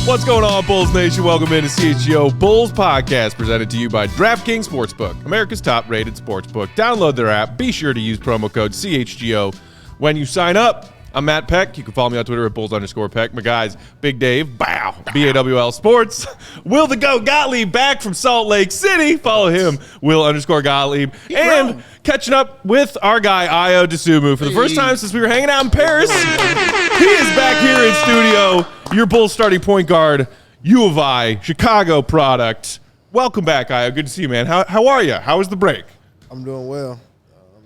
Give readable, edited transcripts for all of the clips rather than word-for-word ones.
What's going on, Bulls Nation? Welcome into CHGO Bulls podcast, presented to you by DraftKings Sportsbook, America's top-rated sportsbook. Download their app. Be sure to use promo code CHGO when you sign up. I'm Matt Peck. You can follow me on Twitter at Bulls_Peck. My guys, Big Dave, BAWL Sports. Will the Goat Gottlieb back from Salt Lake City. Follow him, Will_Gottlieb. And catching up with our guy, Ayo Dosunmu. For the first time since we were hanging out in Paris, he is back here in studio. Your Bulls starting point guard, U of I, Chicago product. Welcome back, Ayo. Good to see you, man. How are you? How was the break? I'm doing well.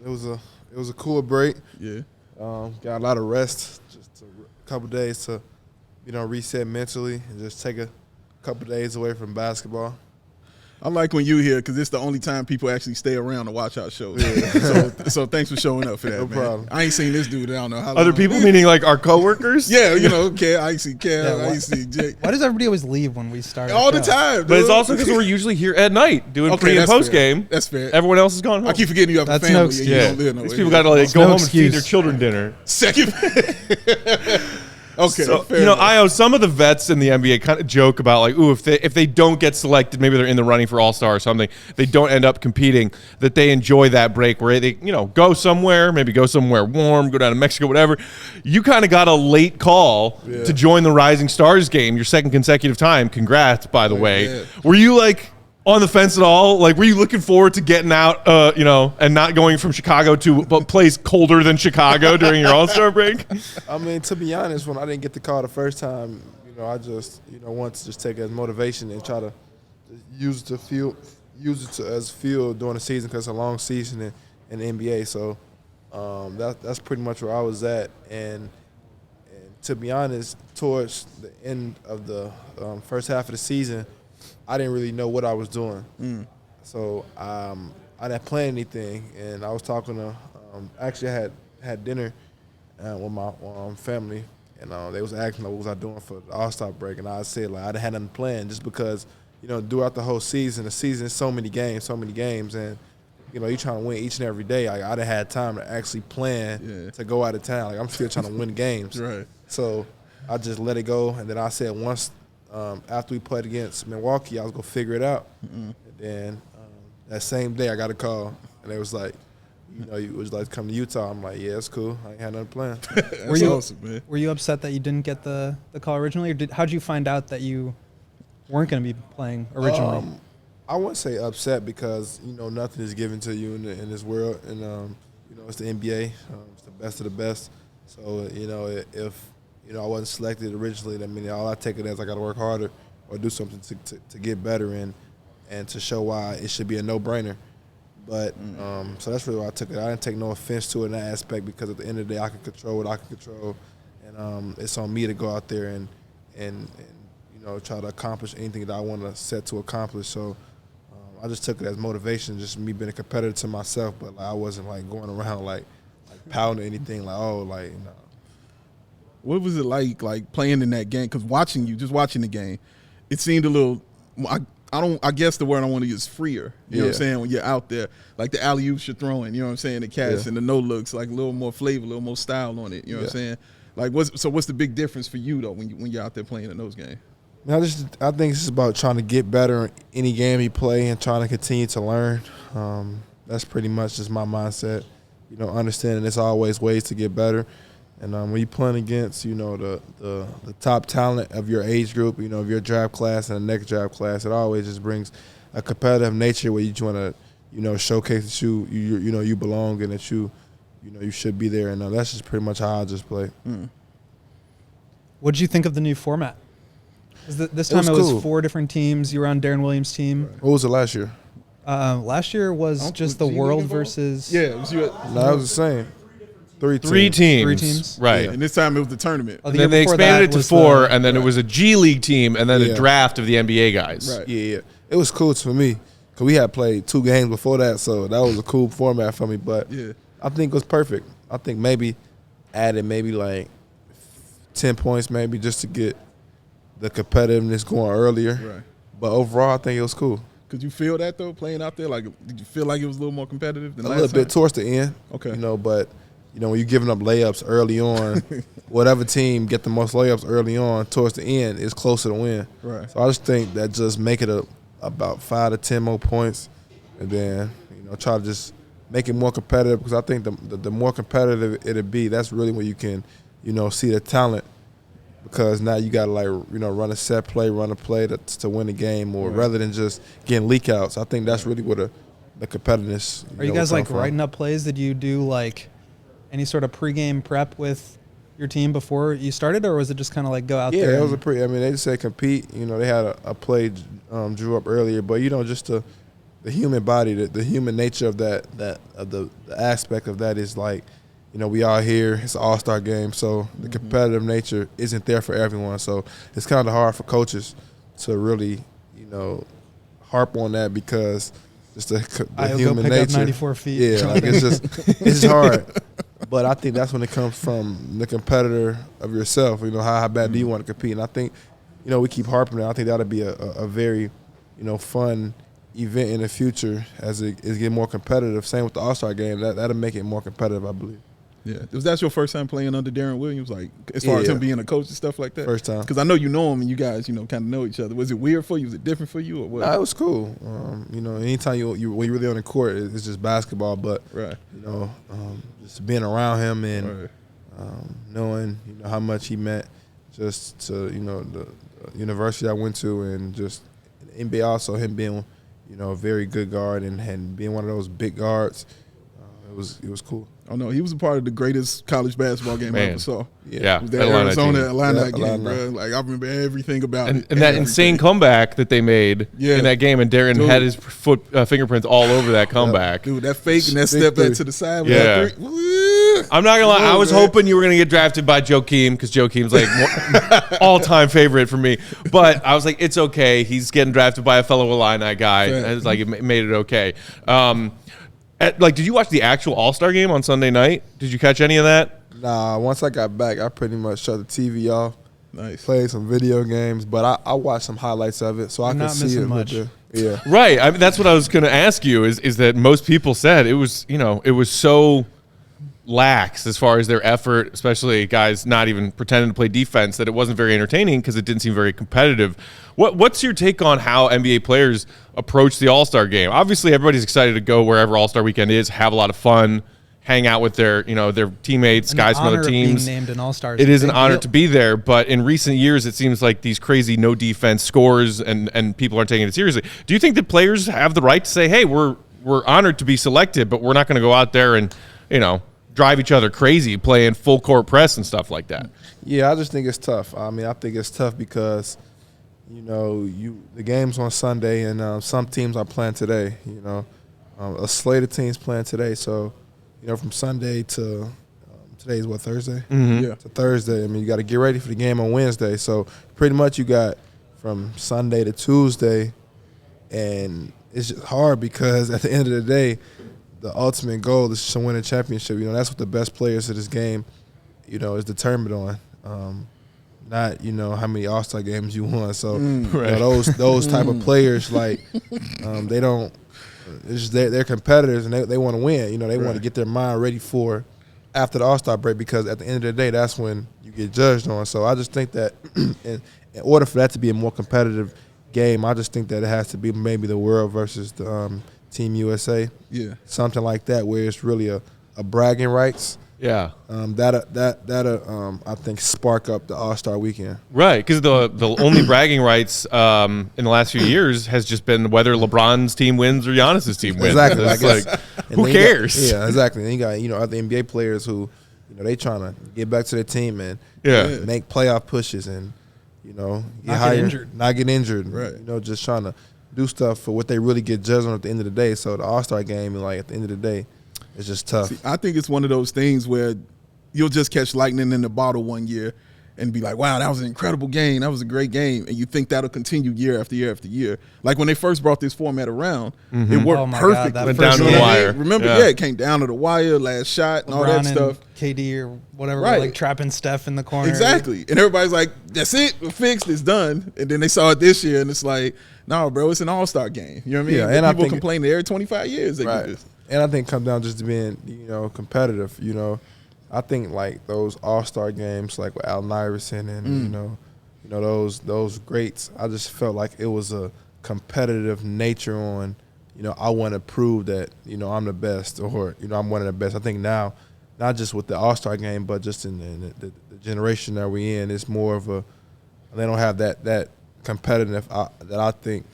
It was a cool break. Yeah. Got a lot of rest, just a couple days to, reset mentally and just take a couple days away from basketball. I like when you here because it's the only time people actually stay around to watch our shows. Yeah. so thanks for showing up for that, no man. problem. I ain't seen this dude. I don't know how long. Other people, meaning like our coworkers? Yeah, I ain't see Cal. I ain't see Jake. Why does everybody always leave when we start? All the time, dude. But it's also because we're usually here at night doing pre- and post-game. That's fair. Everyone else is gone home. I keep forgetting you have a That's family. no And excuse. you Yeah, don't live these nowhere. people got to like go no home and feed excuse. their children dinner. Second. Okay, So, fair enough. Ayo, some of the vets in the NBA kind of joke about like, ooh, if they don't get selected, maybe they're in the running for All-Star or something, they don't end up competing, that they enjoy that break where they, go somewhere, maybe go somewhere warm, go down to Mexico, whatever. You kind of got a late call to join the Rising Stars game, your second consecutive time. Congrats, by the way. Yeah. Were you like on the fence at all? Like, were you looking forward to getting out, and not going from Chicago to a place colder than Chicago during your All-Star break? I mean, to be honest, when I didn't get the call the first time, I just, wanted to just take it as motivation and try to use it as fuel during the season because it's a long season in the NBA. So that's pretty much where I was at. And to be honest, towards the end of the first half of the season, I didn't really know what I was doing. So I didn't plan anything, and I was talking to actually I had dinner with my family, and they was asking what was I doing for the All-Star break, and I said like I didn't have nothing planned just because throughout the whole season, the season is so many games, and you're trying to win each and every day. I didn't have time to actually plan to go out of town. Like I'm still trying to win games. Right. So I just let it go, and then I said once. After we played against Milwaukee, I was going to figure it out. And then that same day, I got a call, and they was like, you would like to come to Utah. I'm like, yeah, it's cool. I ain't had nothing planned. That's awesome, man. Were you upset that you didn't get the call originally, or how'd you find out that you weren't going to be playing originally? I wouldn't say upset because, nothing is given to you in this world. And, it's the NBA. It's the best of the best. So, if I wasn't selected originally, I mean, all I take it as I got to work harder or do something to get better and to show why it should be a no-brainer. But so that's really why I took it. I didn't take no offense to it in that aspect because at the end of the day, I can control what I can control, and it's on me to go out there and try to accomplish anything that I want to set to accomplish. So I just took it as motivation, just me being a competitor to myself. But like, I wasn't like going around like pounding anything like. What was it like playing in that game? Because watching the game, it seemed a little. I guess the word I want to use is freer. You know what I'm saying? When you're out there, like the alley-oops you're throwing, you know what I'm saying? The catch and the no-looks, like a little more flavor, a little more style on it. You know what I'm saying? Like, what's the big difference for you though when you're out there playing in those games? I think it's about trying to get better in any game you play and trying to continue to learn. That's pretty much just my mindset. Understanding there's always ways to get better. And when you're playing against, the top talent of your age group, of your draft class and the next draft class, it always just brings a competitive nature where you want to, showcase that you belong and that you should be there. And that's just pretty much how I just play. What did you think of the new format? This time it was cool. 4 different teams. You were on Darren Williams' team. What was it last year? Last year was just the World versus. Yeah, it was you. No, it was the same. Three teams. 3 teams. Right. Yeah, and this time it was the tournament. Oh, And the then year they before expanded that it to was 4, the- and then it was a G League team, and then a draft of the NBA guys. Right. Yeah. It was cool for me because we had played 2 games before that, so that was a cool format for me. But I think it was perfect. I think maybe added like 10 points maybe just to get the competitiveness going earlier. Right. But overall, I think it was cool. Could you feel that though, playing out there? Like, did you feel like it was a little more competitive than A last little bit time? towards the end. Okay. But when you're giving up layups early on, whatever team get the most layups early on towards the end is closer to win. Right. So I just think that just make it about 5 to 10 more points, and then try to just make it more competitive, because I think the more competitive it'll be, that's really when you can see the talent, because now you got to run a set play, run a play to win the game, or rather than just getting leak outs. I think that's really where the competitiveness. Are you guys writing up plays? Did you do any sort of pregame prep with your team before you started, or was it just kind of go out there? Yeah, it was they just say compete. They had a play drew up earlier, but just the human body, the human nature of the aspect of that is we all here. It's an all-star game, so the competitive nature isn't there for everyone. So it's kind of hard for coaches to really, harp on that, because just the human go pick nature. Up 94 feet. Yeah, it's just hard. But I think that's when it comes from the competitor of yourself. How bad do you want to compete? And I think, we keep harping on it. I think that'll be a very, fun event in the future as it is getting more competitive. Same with the All-Star game. That'll make it more competitive, I believe. Yeah. Was that your first time playing under Darren Williams, as far as him being a coach and stuff like that? First time. Because I know you know him and you guys, kind of know each other. Was it weird for you? Was it different for you, or what? No, it was cool. Anytime when you're really on the court, it's just basketball. But just being around him and knowing how much he meant just to the university I went to, and just the NBA, also him being a very good guard and being one of those big guards, it was cool. Oh no, he was a part of the greatest college basketball game I ever saw. Yeah, it was that Arizona game, bro. I remember everything about it. And that insane comeback that they made in that game, and Darren had his fingerprints all over that comeback. Dude, that fake and that step back to the side. Yeah. I'm not gonna lie. I was hoping you were gonna get drafted by Joakim, because Joakim's all-time favorite for me. But I was like, it's okay. He's getting drafted by a fellow Illini guy. Yeah. And it's it made it okay. Did you watch the actual All-Star game on Sunday night? Did you catch any of that? Nah. Once I got back, I pretty much shut the TV off. Nice. Played some video games, but I watched some highlights of it, so I could see it much. Yeah. Right. I mean, that's what I was gonna ask you. Is that most people said it was so lax as far as their effort, especially guys not even pretending to play defense, that it wasn't very entertaining because it didn't seem very competitive. What's your take on how NBA players approach the All-Star game? Obviously, everybody's excited to go wherever All-Star weekend is, have a lot of fun, hang out with their teammates, guys from other teams. Being named an All-Star. It is an honor to be there, but in recent years, it seems like these crazy no defense scores and people aren't taking it seriously. Do you think that players have the right to say, "Hey, we're honored to be selected, but we're not going to go out there and drive each other crazy playing full court press and stuff like that"? Yeah, I just think it's tough. I mean, I think it's tough because the game's on Sunday, and some teams are playing today. A slate of teams playing today. So, from Sunday to today's Thursday? Mm-hmm. Yeah. To Thursday. I mean, you got to get ready for the game on Wednesday. So pretty much you got from Sunday to Tuesday, and it's just hard because at the end of the day, the ultimate goal is to win a championship. That's what the best players of this game, is determined on. Not how many All-Star games you won. So those type of players, they don't. It's just they're competitors and they want to win. They want to get their mind ready for after the All-Star break, because at the end of the day, that's when you get judged on. So I just think that in order for that to be a more competitive game, I just think that it has to be maybe the world versus the Team USA. Yeah, something like that, where it's really a bragging rights. Yeah. That I think spark up the All-Star weekend. Right, because the only bragging rights in the last few years has just been whether LeBron's team wins or Giannis's team wins. Exactly. It's who cares? Yeah, exactly. And you got other NBA players who they trying to get back to their team and make playoff pushes and not get injured. Right. Just trying to do stuff for what they really get judged on at the end of the day. So the All-Star game, at the end of the day, it's just tough. See, I think it's one of those things where you'll just catch lightning in the bottle one year and be like, wow, that was an incredible game. That was a great game. And you think that'll continue year after year after year. Like when they first brought this format around, it worked perfectly. God, went down to the wire. Remember, it came down to the wire, last shot, and all that stuff. KD or whatever, Right. trapping Steph in the corner. Exactly. And everybody's like, that's it, we're fixed, it's done. And then they saw it this year, and it's like, no, bro, it's an all-star game. You know what I mean? Yeah, and people I think complain every 25 years they do this. And I think it comes down just to being, competitive. I think like those All-Star games, like with Allen Iverson and you know those greats. I just felt like it was a competitive nature on. I want to prove that I'm the best, or I'm one of the best. I think now, not just with the All-Star game, but just in the generation that we're in, it's more of a. They don't have that competitive that I think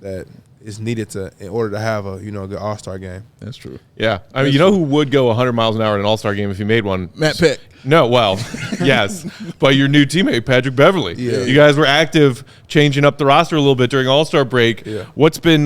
that is needed in order to have a good All-Star game. That's true. Yeah. I mean, who would go 100 miles an hour in an All-Star game if he made one? Matt Peck. No, well, yes. But your new teammate, Patrick Beverley. Yeah. You guys were active, changing up the roster a little bit during All-Star break. Yeah. What's been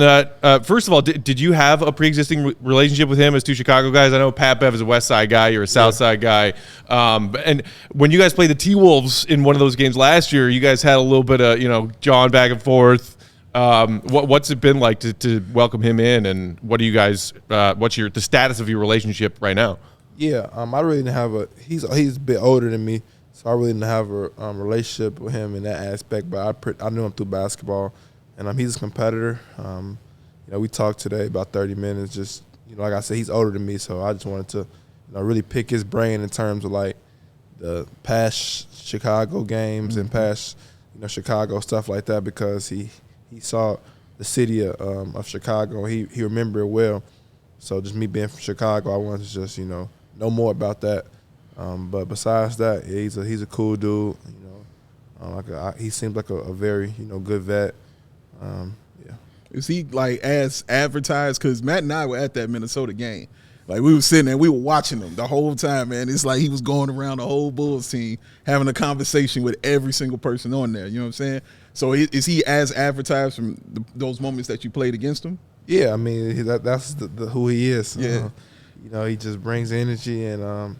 first of all, did you have a pre-existing relationship with him as two Chicago guys? I know PatBev is a West Side guy. You're a South Side guy. And when you guys played the T-Wolves in one of those games last year, you guys had a little bit of, jawing back and forth. What's it been like to welcome him in, and what do you guys? What's the status of your relationship right now? Yeah, I really didn't have he's a bit older than me, so I really didn't have a relationship with him in that aspect. But I knew him through basketball, and he's a competitor. We talked today about 30 minutes. Just like I said, he's older than me, so I just wanted to really pick his brain in terms of like the past Chicago games and past Chicago stuff like that, because he saw the city of Chicago. He remembered it well. So just me being from Chicago, I wanted to just know more about that. But besides that, yeah, he's a cool dude. He seems like a very good vet. Yeah. Is he like as advertised? Because Matt and I were at that Minnesota game. Like, we were sitting there, we were watching him the whole time, man. It's like he was going around the whole Bulls team, having a conversation with every single person on there. You know what I'm saying? So is he as advertised from those moments that you played against him? Yeah, I mean that's who he is. Yeah. He just brings energy, and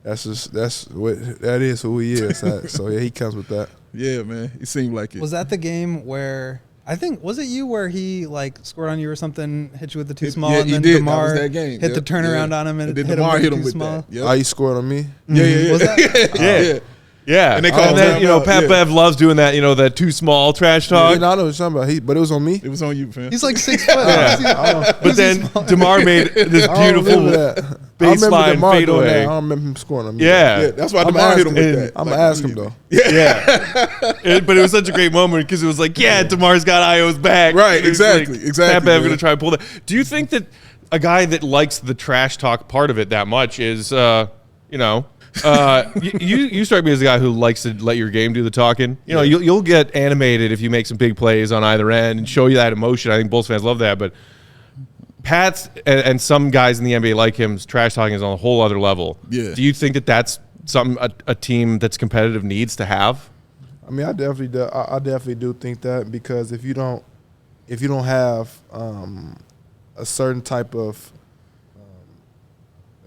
that is who he is. So yeah, he comes with that. Yeah, man. It seemed like it. Was that the game where was it you where he like scored on you or something, hit you with the too small, and then DeMar that game. hit the turnaround on him and then hit DeMar hit him too with small? that. Yep. Oh, he scored on me? Yeah. Was that? Yeah. Yeah, And they call then Pat Bev loves doing that. That too small trash talk. Yeah, I know what you're talking about. But it was on me. It was on you, fam. He's like 6 foot. But then DeMar made this beautiful baseline fadeaway. I don't remember him scoring on me. Yeah, that's why DeMar hit him with that. I'm going to ask him, though. Yeah. But it was such a great moment because it was like, DeMar's got Ayo's back. Right, It was exactly. Pat Bev going to try to pull that. Do you think that a guy that likes the trash talk part of it that much is, you strike me as a guy who likes to let your game do the talking. You'll get animated if you make some big plays on either end and show you that emotion. I think Bulls fans love that. But Pat's and some guys in the NBA like him's trash talking is on a whole other level. Yeah. Do you think that that's something a team that's competitive needs to have? I mean, I definitely do think that, because if you don't have a certain type of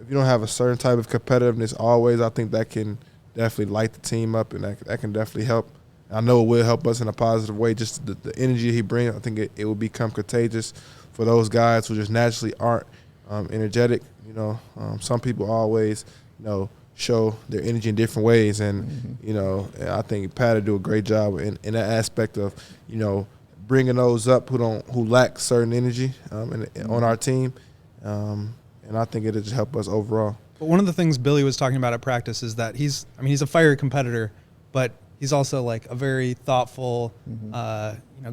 competitiveness always, I think that can definitely light the team up, and that can definitely help. I know it will help us in a positive way. Just the energy he brings, I think it will become contagious for those guys who just naturally aren't energetic. Some people always show their energy in different ways, and I think Pat will do a great job in that aspect of bringing those up who lack certain energy on our team. And I think it'll just help us overall. But one of the things Billy was talking about at practice is that he's a fiery competitor, but he's also like a very thoughtful,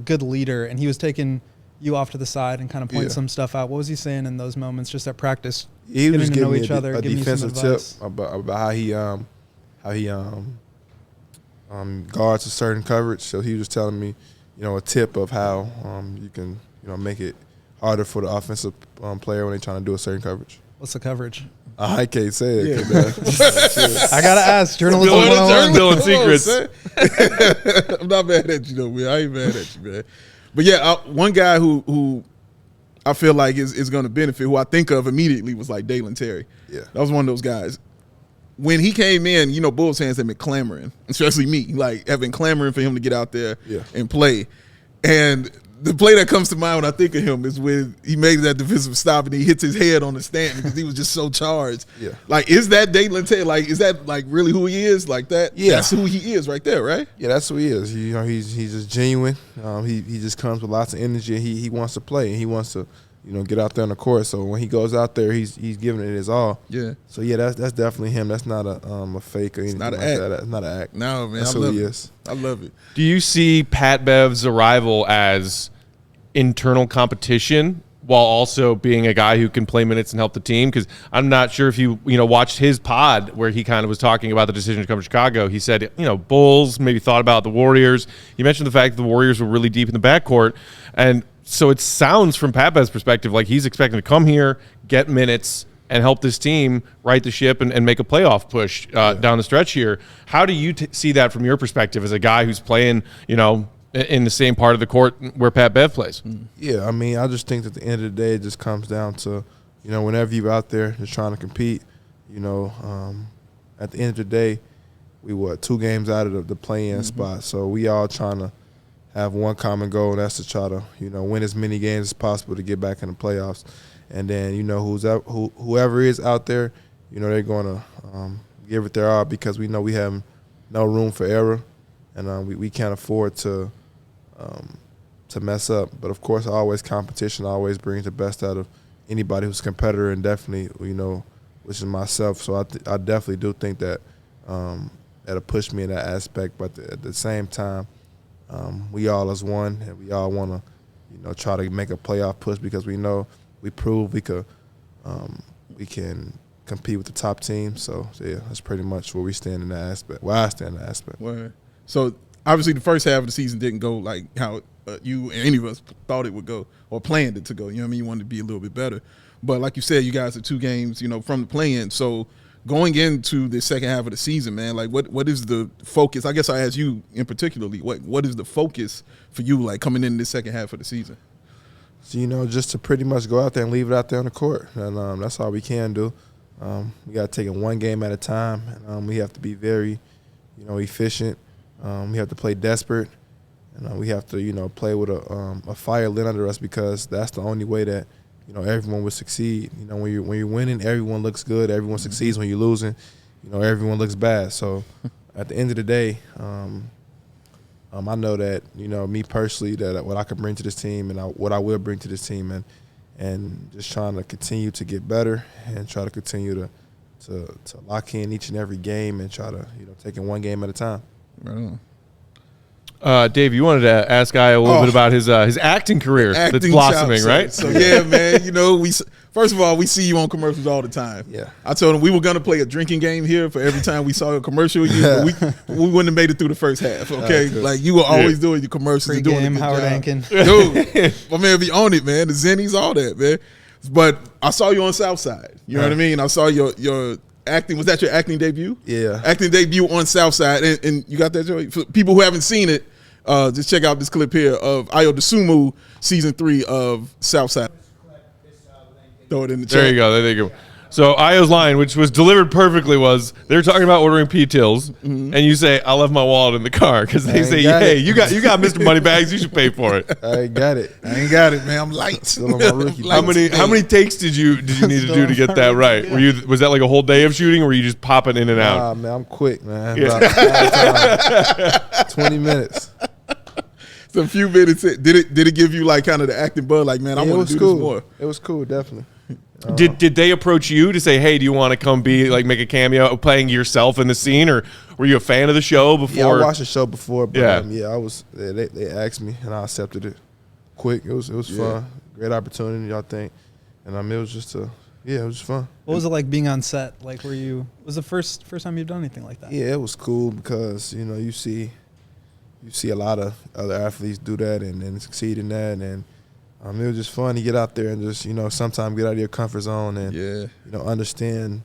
good leader. And he was taking you off to the side and kind of pointing some stuff out. What was he saying in those moments, just at practice? He was getting giving to know me each other, a giving defensive you some tip advice. about how he guards a certain coverage. So he was telling me, a tip of how you can make it harder for the offensive player when they're trying to do a certain coverage. What's the coverage? I can't say it. I gotta ask. Journalism 101. Spilling secrets. I'm not mad at you though, man. I ain't mad at you, man. But yeah, one guy who I feel like is going to benefit, who I think of immediately, was like Dalen Terry. Yeah, that was one of those guys. When he came in, Bulls fans have been clamoring, especially me, have been clamoring for him to get out there and play. And the play that comes to mind when I think of him is when he made that defensive stop and he hits his head on the stand because he was just so charged. Yeah. Like, is that Dalen Terry? Like, is that like really who he is? Like that? Yeah. That's who he is right there, right? Yeah, that's who he is. He's just genuine. He just comes with lots of energy. And he wants to play, and he wants to get out there on the court. So when he goes out there, he's giving it his all. Yeah. So yeah, that's definitely him. That's not a fake or anything not an like act. that. That's not an act. No, man, That's I who love he it. is. I love it. Do you see PatBev's arrival as internal competition while also being a guy who can play minutes and help the team? Because I'm not sure if you watched his pod where he kind of was talking about the decision to come to Chicago. He said, Bulls maybe thought about the Warriors. He mentioned the fact that the Warriors were really deep in the backcourt. And so it sounds from PatBev's perspective like he's expecting to come here, get minutes, and help this team right the ship and make a playoff push down the stretch here. How do you see that from your perspective as a guy who's playing, in the same part of the court where PatBev plays? Yeah, I mean, I just think that at the end of the day, it just comes down to, whenever you're out there just trying to compete, at the end of the day, we 2 games out of the play-in spot. So we all trying to have one common goal, and that's to try to, win as many games as possible to get back in the playoffs. And then, whoever is out there, they're going to give it their all because we know we have no room for error, and we can't afford to mess up. But, of course, always competition always brings the best out of anybody who's a competitor, and definitely, which is myself. So I definitely do think that that'll push me in that aspect. But at the same time, we all as one, and we all want to, try to make a playoff push because we know we prove we can compete with the top team. So yeah, that's pretty much where we stand in that aspect. Where I stand in that aspect. Word. So obviously the first half of the season didn't go like how you and any of us thought it would go or planned it to go. You know what I mean? You wanted to be a little bit better. But like you said, you guys are 2 games, from the play-in. So going into the second half of the season, man, like what is the focus? I guess I ask you in particularly, what is the focus for you, like coming in this second half of the season? So, just to pretty much go out there and leave it out there on the court. And that's all we can do. We got to take it one game at a time. And we have to be very, efficient. We have to play desperate. And we have to, play with a fire lit under us because that's the only way that, everyone will succeed. When you're winning, everyone looks good. Everyone succeeds. When you're losing, everyone looks bad. So at the end of the day, I know that, me personally, that what I can bring to this team and what I will bring to this team and just trying to continue to get better and try to continue to lock in each and every game and try to, take it one game at a time. Right on. Dave, you wanted to ask Ayo a little bit about his acting career that's blossoming, right? So yeah, man, we first of all, we see you on commercials all the time. Yeah. I told him we were gonna play a drinking game here for every time we saw a commercial with you, but we wouldn't have made it through the first half. Okay, like you were always doing your commercials and doing a good Howard job. Ankin. Dude, my man be on it, man. The Zennies, all that, man. But I saw you on Southside. You know what I mean? I saw your acting. Was that your acting debut? Yeah. Acting debut on Southside, and you got that, Joey? For people who haven't seen it, just check out this clip here of Ayo Dosunmu, season 3 of Southside. Throw it in the chat. There you go. There you go. So Ayo's line, which was delivered perfectly, was they're talking about ordering P-Tills, and you say, "I left my wallet in the car," because they say, "Hey, you got Mr. Moneybags, you should pay for it." I ain't got it. I ain't got it, man. I'm light. Still on my rookie. How many takes did you need to do to get that right? Was that like a whole day of shooting, or were you just popping in and out? Nah, man, I'm quick, man. About 20 minutes. So a few minutes. Did it give you like kind of the acting bug? Like, man, I want to do this more. It was cool, definitely. Did they approach you to say, "Hey, do you want to come make a cameo playing yourself in the scene," or were you a fan of the show before? Yeah, I watched the show before, but Yeah. I was. They asked me, and I accepted it quick. It was fun, great opportunity, I think, and it was just it was fun. What was it like being on set? Like, was the first time you've done anything like that? Yeah, it was cool because you see a lot of other athletes do that and succeed in that, and it was just fun to get out there and just sometimes get out of your comfort zone and understand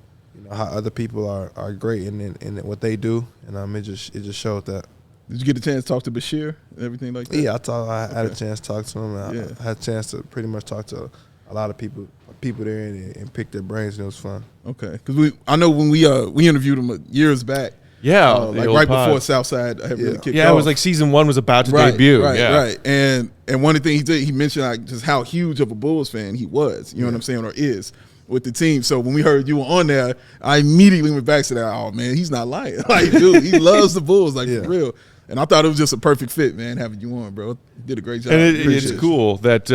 how other people are great in what they do, and it just showed that. Did you get a chance to talk to Bashir and everything like that? Yeah, I had a chance to talk to him. I had a chance to pretty much talk to a lot of people there and pick their brains, and it was fun. Okay, because I know when we interviewed him years back. Yeah, like right before Southside had really kicked off. Yeah, it was like season 1 was about to debut. Right. And one of the things he did, he mentioned like just how huge of a Bulls fan he was. You know what I'm saying, or is with the team. So when we heard you were on there, I immediately went back to that. Oh man, he's not lying. Like, dude, he loves the Bulls, like for real. And I thought it was just a perfect fit, man, having you on, bro. You did a great job. And it's cool that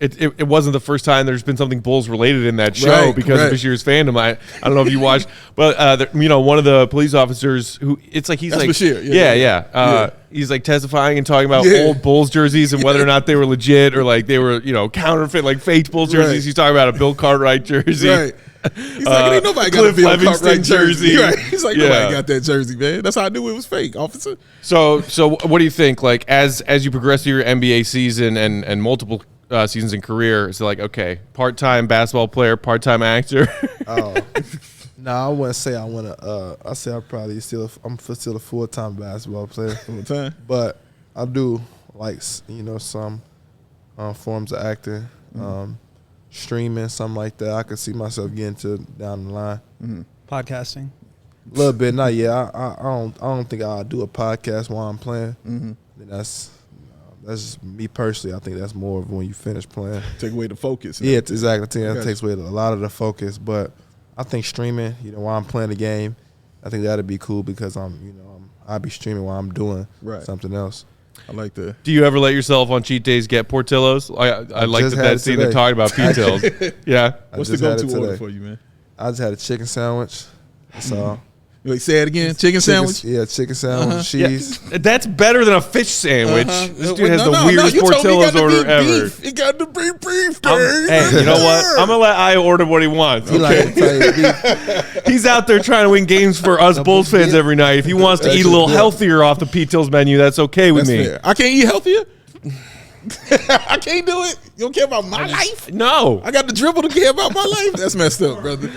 it wasn't the first time there's been something Bulls related in that show because of this year's fandom. I don't know if you watched, but one of the police officers who he's like Bashir. He's like testifying and talking about old Bulls jerseys and whether or not they were legit or like they were counterfeit, like faked Bulls jerseys. He's talking about a Bill Cartwright jersey. Right. He's like, ain't nobody got a Bill Cartwright jersey. Right. He's like, nobody got that jersey, man. That's how I knew it was fake, officer. So what do you think? Like as you progress through your NBA season and multiple seasons in career, it's like, okay, part-time basketball player, part-time actor. No, I wouldn't say I want to. I say I'm still a full-time basketball player. Full-time. But I do like some forms of acting. Streaming, something like that. I could see myself getting to down the line. Podcasting. A little bit, not yet. I don't think I'll do a podcast while I'm playing. That's just me personally. I think that's more of when you finish playing. Take away the focus. Yeah, it's exactly. I think that takes away a lot of the focus. But I think streaming, while I'm playing the game, I think that'd be cool because I'll be streaming while I'm doing something else. I like that. Do you ever let yourself on cheat days get Portillo's? I like that scene they're talking about P-tails. Yeah. What's the go-to order for you, man? I just had a chicken sandwich. That's all. You like say it again? Chicken sandwich? Yeah, chicken sandwich, cheese. Yeah, that's better than a fish sandwich. This dude has the weirdest Portillo's order ever. He got to be beef, hey, you know what? I'm going to let Ayo order what he wants. He's out there trying to win games for us Bulls fans every night. If he wants to eat a little healthier off the P-tails menu, that's okay with me. Fair. I can't eat healthier? I can't do it? You don't care about my life? No. I got the dribble to care about my life? That's messed up, brother.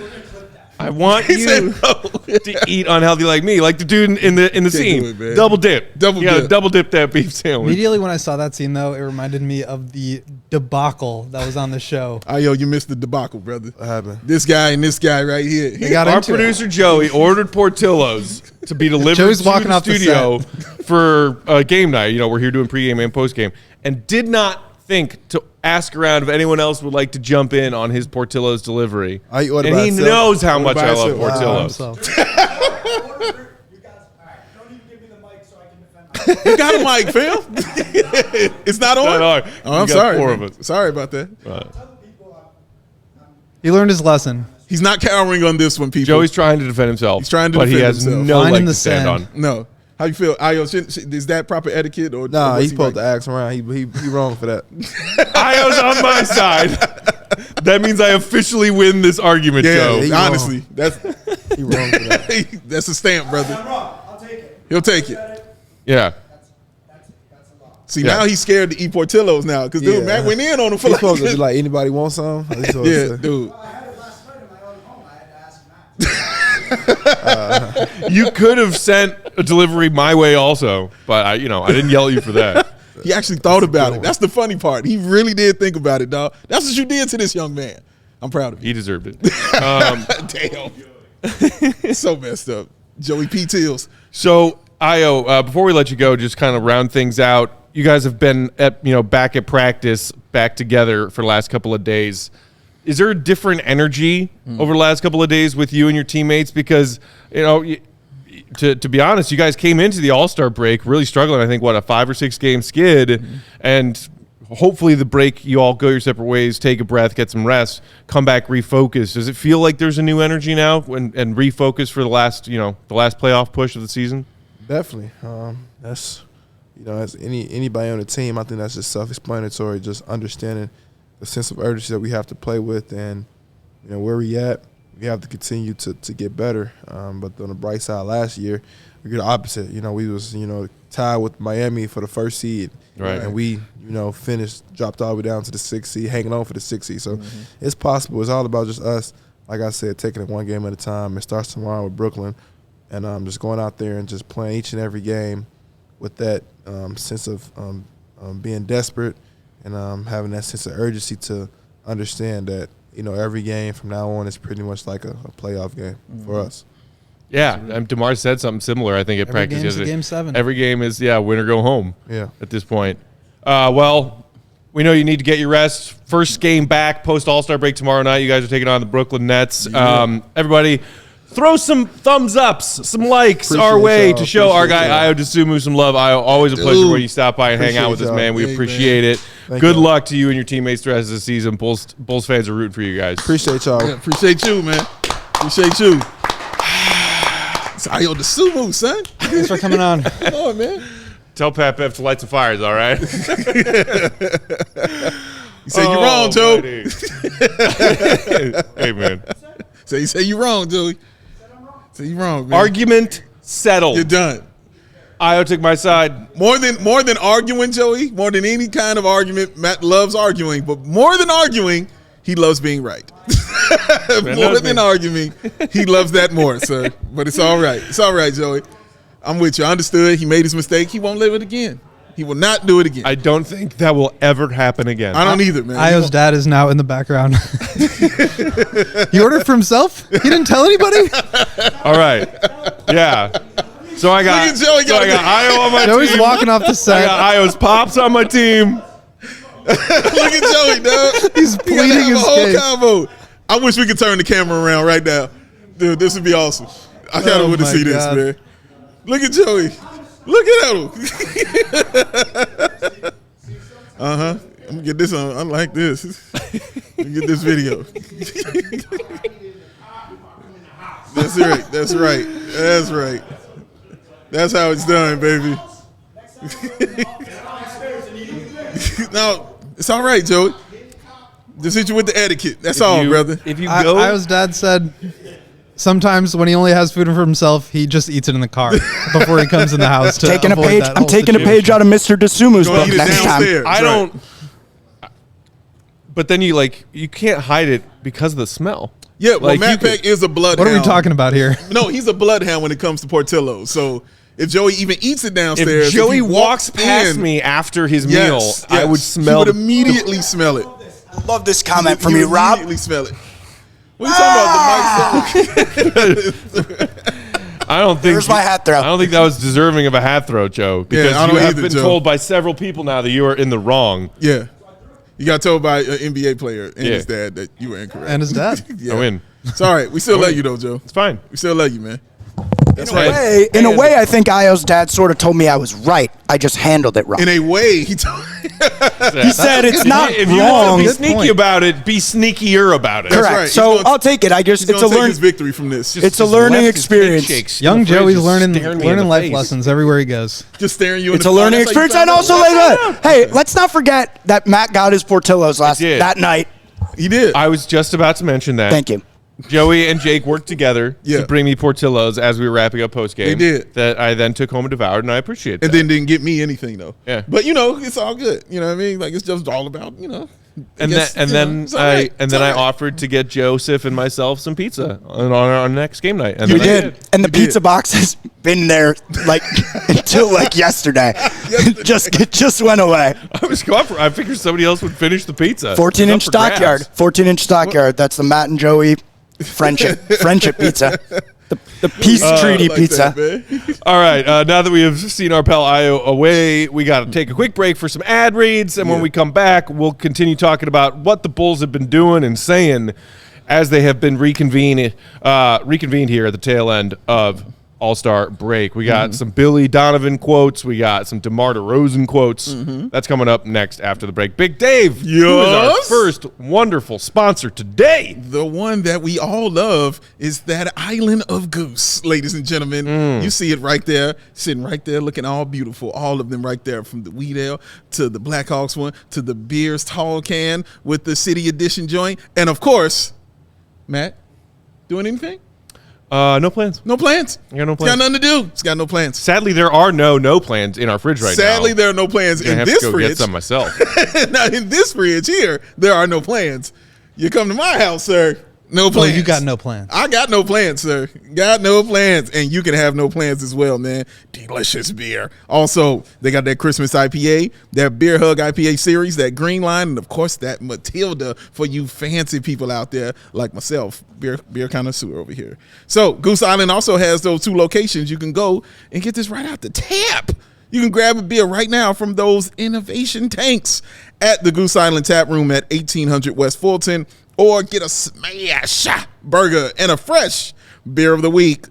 I want you to eat unhealthy like me, like the dude in the scene. Double dip. You gotta double dip that beef sandwich. Immediately when I saw that scene, though, it reminded me of the debacle that was on the show. Ayo, you missed the debacle, brother. What happened? This guy and this guy right here. Our producer Joey ordered Portillo's to be delivered to the studio for game night. We're here doing pregame and postgame, and did not think to ask around if anyone else would like to jump in on his Portillo's delivery. And he knows how much I love Portillo's. You got a mic, fam. It's not on? Oh, I'm sorry. 4 of us. Sorry about that. He learned his lesson. He's not cowering on this one, people. Joey's trying to defend himself. He's trying to defend himself. But he has no leg to stand on. No. How you feel? Ayo, is that proper etiquette? Or nah, he's supposed to ask around. He wrong for that. Ayo's on my side. That means I officially win this argument, Joe. Honestly, that's he wrong for that. That's a stamp, brother. I'm wrong. I'll take it. He'll take it. Yeah. That's a lot. See, now he's scared to eat Portillo's now because dude, Matt went in on him for he's supposed to be like, anybody want some? Yeah, dude. Well, I had it last night in my own home. I had to ask Matt. You could have sent a delivery my way also, but I didn't yell at you for that. He actually thought about it. That's the funny part. He really did think about it, dog. That's what you did to this young man. I'm proud of you. He deserved it. Damn. It's so messed up. Joey P. Tills. So, Ayo, before we let you go, just kind of round things out. You guys have been back at practice, back together for the last couple of days. Is there a different energy over the last couple of days with you and your teammates? Because, to be honest, you guys came into the All-Star break really struggling. I think, a 5 or 6 game skid. And hopefully the break, you all go your separate ways, take a breath, get some rest, come back, refocus. Does it feel like there's a new energy now and refocus for the last playoff push of the season? Definitely. That's, as anybody on the team, I think that's just self-explanatory, just understanding the sense of urgency that we have to play with and, where we at. We have to continue to get better. But on the bright side, last year, we did the opposite. We was, tied with Miami for the first seed. Right. And we, dropped all the way down to the 6th seed, hanging on for the 6th seed. So it's possible. It's all about just us, like I said, taking it one game at a time. It starts tomorrow with Brooklyn. And just going out there and just playing each and every game with that sense of being desperate and having that sense of urgency to understand that, every game from now on is pretty much like a playoff game for us. Yeah, DeMar said something similar, I think, at practice yesterday. Game 7. Every game is, win or go home at this point. Well, we know you need to get your rest. First game back post All-Star break tomorrow night. You guys are taking on the Brooklyn Nets. Yeah. Everybody, throw some thumbs ups, some likes our way to show our guy Ayo Dosunmu some love. Ayo, always a pleasure when you stop by and hang out with us, man. We appreciate it. Good luck to you and your teammates the rest of the season. Bulls fans are rooting for you guys. Appreciate y'all. Yeah, appreciate you, man. Appreciate you. It's Ayo Dosunmu, son. Thanks for coming on. Come on, man. Tell PatBev to light some fires, all right? You say you're wrong, Joe. Hey, man. So you say you're wrong, Joey. Say you're wrong, man. Argument settled. You're done. Ayo took my side. More than arguing, Joey, more than any kind of argument, Matt loves arguing, but more than arguing, he loves being right. More than arguing, he loves that more, sir. But it's all right. It's all right, Joey. I'm with you. I understood. He made his mistake. He won't live it again. He will not do it again. I don't think that will ever happen again. I don't either, man. Ayo's dad is now in the background. He ordered for himself? He didn't tell anybody? All right. Yeah. So I got Ayo on my team. Joey's walking off the I set. got Ayo's pops on my team. Look at Joey, dog. He's pleading his whole case. combo. I wish we could turn the camera around right now. Dude, this would be awesome. I kind of want to my see this, God. man. Look at Joey. Look at him. I'm going to get this on. I like this. Let me get this video. That's right. That's right. That's right. That's how it's done, baby. No, it's all right, Joey. Just hit you with the etiquette. That's all, brother. If you go, Ayo's dad said sometimes when he only has food for himself, he just eats it in the car before he comes in the house. To Taking a avoid page. that I'm whole taking a situation. page out of Mr. Dosunmu's Gonna book eat it next time. downstairs. I don't. But then you can't hide it because of the smell. Yeah, well, Like, Matt you could- Peck is a bloodhound. What are we talking about here? No, he's a bloodhound when it comes to Portillo. So if Joey even eats it downstairs, If Joey he walks past in, me after his yes, meal, yes, I would smell. He would immediately smell it. I love this comment from He you, would Rob. Immediately smell it. What are you talking about? The mic. I don't think. There's my hat throw. I don't think that was deserving of a hat throw, Joe. Because I you don't have either, been Joe. told by several people now that you are in the wrong. Yeah. You got told by an NBA player and Yeah. his dad that you were incorrect. And his dad. Yeah. I win. It's all right. We still love you, though, Joe. It's fine. We still love you, man. That's In a way, I think Ayo's dad sort of told me I was right. I just handled it wrong. In a way, he told He said it's not If you want wrong. to be sneaky about it, be sneakier about it. That's Correct. right. He's So gonna- I'll take it. He's It's a going to take learn. his victory from this. It's a learning Left his experience. cake shakes Young in the fridge, Joey's just learning staring me in the life face. lessons everywhere he goes. Just staring you in It's the a learning face. That's experience, how you and found also out. like, hey, let's not forget that Matt got his Portillo's did. that night. He did. I was just about to mention that. Thank you. Joey and Jake worked together Yeah. to bring me Portillo's as we were wrapping up post game. They did. That I then took home and devoured, and I appreciate that. and then didn't get me anything, though. Yeah. But, it's all good. You know what I mean? Like, it's just all about, And then I offered to get Joseph and myself some pizza on our next game night. And You then I did. And the pizza box has been there like until like yesterday. It just went away. I figured somebody else would finish the pizza. 14-inch It's up for grabs. stockyard. 14-inch stockyard. That's the Matt and Joey friendship pizza. The peace treaty like pizza. that, man. All right. Now that we have seen our pal Ayo away, we got to take a quick break for some ad reads. And when we come back, we'll continue talking about what the Bulls have been doing and saying as they have been reconvened here at the tail end of All-Star break. We got some Billy Donovan quotes. We got some DeMar DeRozan quotes. That's coming up next after the break. Big Dave, who is our Yes? first wonderful sponsor today. The one that we all love is that island of goose, ladies and gentlemen. You see it right there, sitting right there, looking all beautiful. All of them right there, from the Wheat Ale to the Blackhawks one to the Beers tall can with the City Edition joint. And, of course, Matt, doing anything? No plans. No plans. I got no It's plans. got nothing to do. It's got no plans. Sadly, there are no plans in our fridge right now. Sadly, there are no plans I'm gonna in have this to go fridge. get some myself. Now, in this fridge here, there are no plans. You come to my house, sir. No plans. you got no plans. I got no plans, sir. Got no plans. And you can have no plans as well, man. Delicious beer. Also, they got that Christmas IPA, that Beer Hug IPA series, that Green Line, and of course that Matilda for you fancy people out there like myself, beer connoisseur over here. So Goose Island also has those two locations. You can go and get this right out the tap. You can grab a beer right now from those innovation tanks at the Goose Island Tap Room at 1800 West Fulton, or get a smash burger and a fresh beer of the week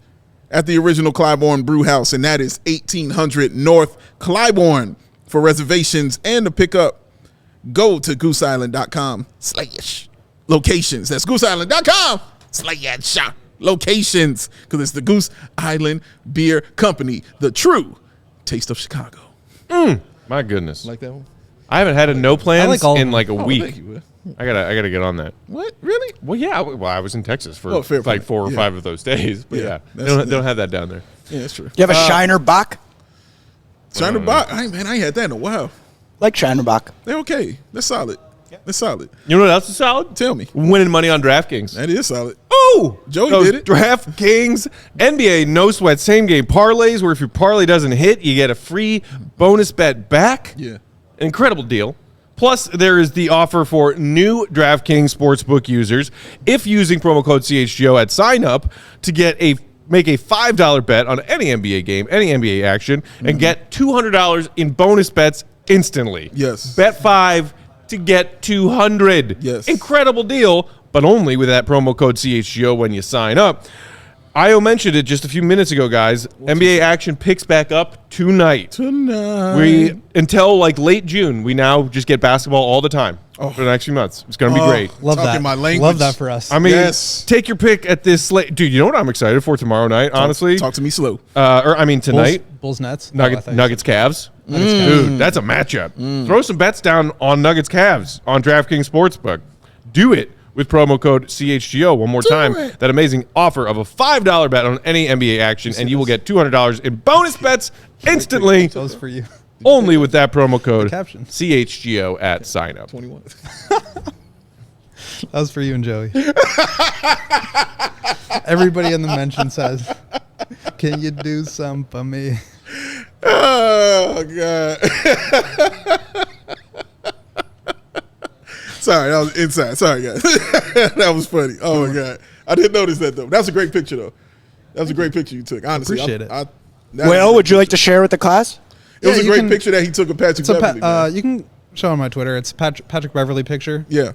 at the original Clybourne Brew House, and that is 1800 North Clybourne. For reservations and to pick up go to gooseisland.com/locations. That's gooseisland.com/locations, because it's the Goose Island Beer Company, the true taste of Chicago. My goodness. Like that one? I haven't had a no plans like all of in them. like a week. Thank you. I gotta get on that. What? Really? Well, yeah. Well, I was in Texas for Fair like point. 4 or Yeah. 5 of those days. But Yeah. they don't have that down there. Yeah, that's true. You have a Shiner Bock? Shiner Bock. I ain't had that in a while. Like Shiner Bock. They're okay. They're solid. They're solid. You know what else is solid? Tell me. Winning money on DraftKings. That is solid. Oh, Joey those did it. DraftKings NBA no sweat same game parlays, where if your parlay doesn't hit, you get a free bonus bet back. Yeah. Incredible deal. Plus, there is the offer for new DraftKings Sportsbook users, if using promo code CHGO at sign up, to make a $5 bet on any NBA game, any NBA action, and get $200 in bonus bets instantly. Yes. Bet 5 to get 200. Yes. Incredible deal, but only with that promo code CHGO when you sign up. Io mentioned it just a few minutes ago, guys. NBA action picks back up tonight. Until like late June, we now just get basketball all the time for the next few months. It's going to be great. Love Talking that. my language. Love that for us. I mean, Yes. take your pick at this late. Dude, you know what I'm excited for tomorrow night, honestly? Talk to me slow. Tonight. Bulls Nets. Nuggets Cavs. Dude, that's a matchup. Throw some bets down on Nuggets Cavs on DraftKings Sportsbook. Do it with promo code CHGO one more time. it. That amazing offer of a $5 bet on any NBA action, and you will get $200 in bonus bets instantly. That was for you. Only with that promo code caption. CHGO at sign up. 21. That was for you and Joey. Everybody in the mention says, "Can you do some for me?" Oh, God. Sorry, that was inside. Sorry, guys. That was funny. Oh, my God. I didn't notice that, though. That was a great picture, though. That was a great picture you took, honestly. Appreciate it. Well, would you like to share with the class? It was Yeah, a you great can- picture that he took of Patrick It's a Beverley, man. you can show on my Twitter. It's Patrick Beverley picture. Yeah.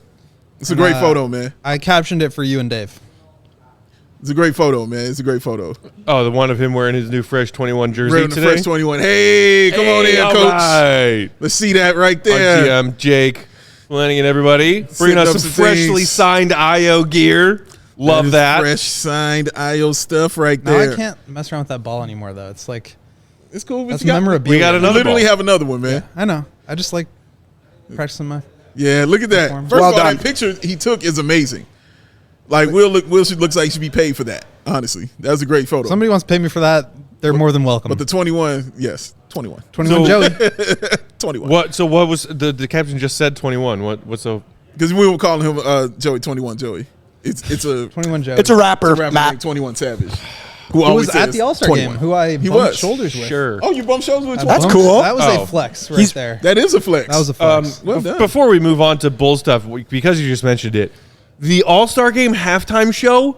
It's a great Uh, photo, man. I captioned it for you and Dave. It's a great photo, man. It's a great photo. Oh, the one of him wearing his new Fresh 21 jersey Wearing the today? Fresh 21. Hey, come on in, all coach. right. Let's see that right Our there. GM, Jake, Lenny, and everybody. Bringing us up some some freshly things. signed Io gear. Love is that. Fresh signed Ayo stuff right Now there. I can't mess around with that ball anymore, though. It's like It's cool. that's You got- memorabilia. we got We another literally ball. have another one, man. I know. I just like practicing my. Yeah, look at that. Perform. First Well of all, done. that picture he took is amazing. Like Will looks like he should be paid for that. Honestly, that was a great photo. Somebody wants to pay me for that. They're more than welcome. But the 21, yes, 21, 21 So- Joey. 21. What? So what was the caption just said 21? What's so? Because we were calling him Joey 21 Joey. It's a 21 Joey. It's a rapper, rapper Matt. named 21 Savage. Who Who always was at says the All-Star 21. game? Who I bumped was. shoulders with. Sure. Oh, you bump shows with I 21? That's bumped- cool. That was Oh. a flex right He's- there. That is a flex. That was a flex. Well done. Before we move on to Bull stuff, because you just mentioned it, the All-Star Game halftime show,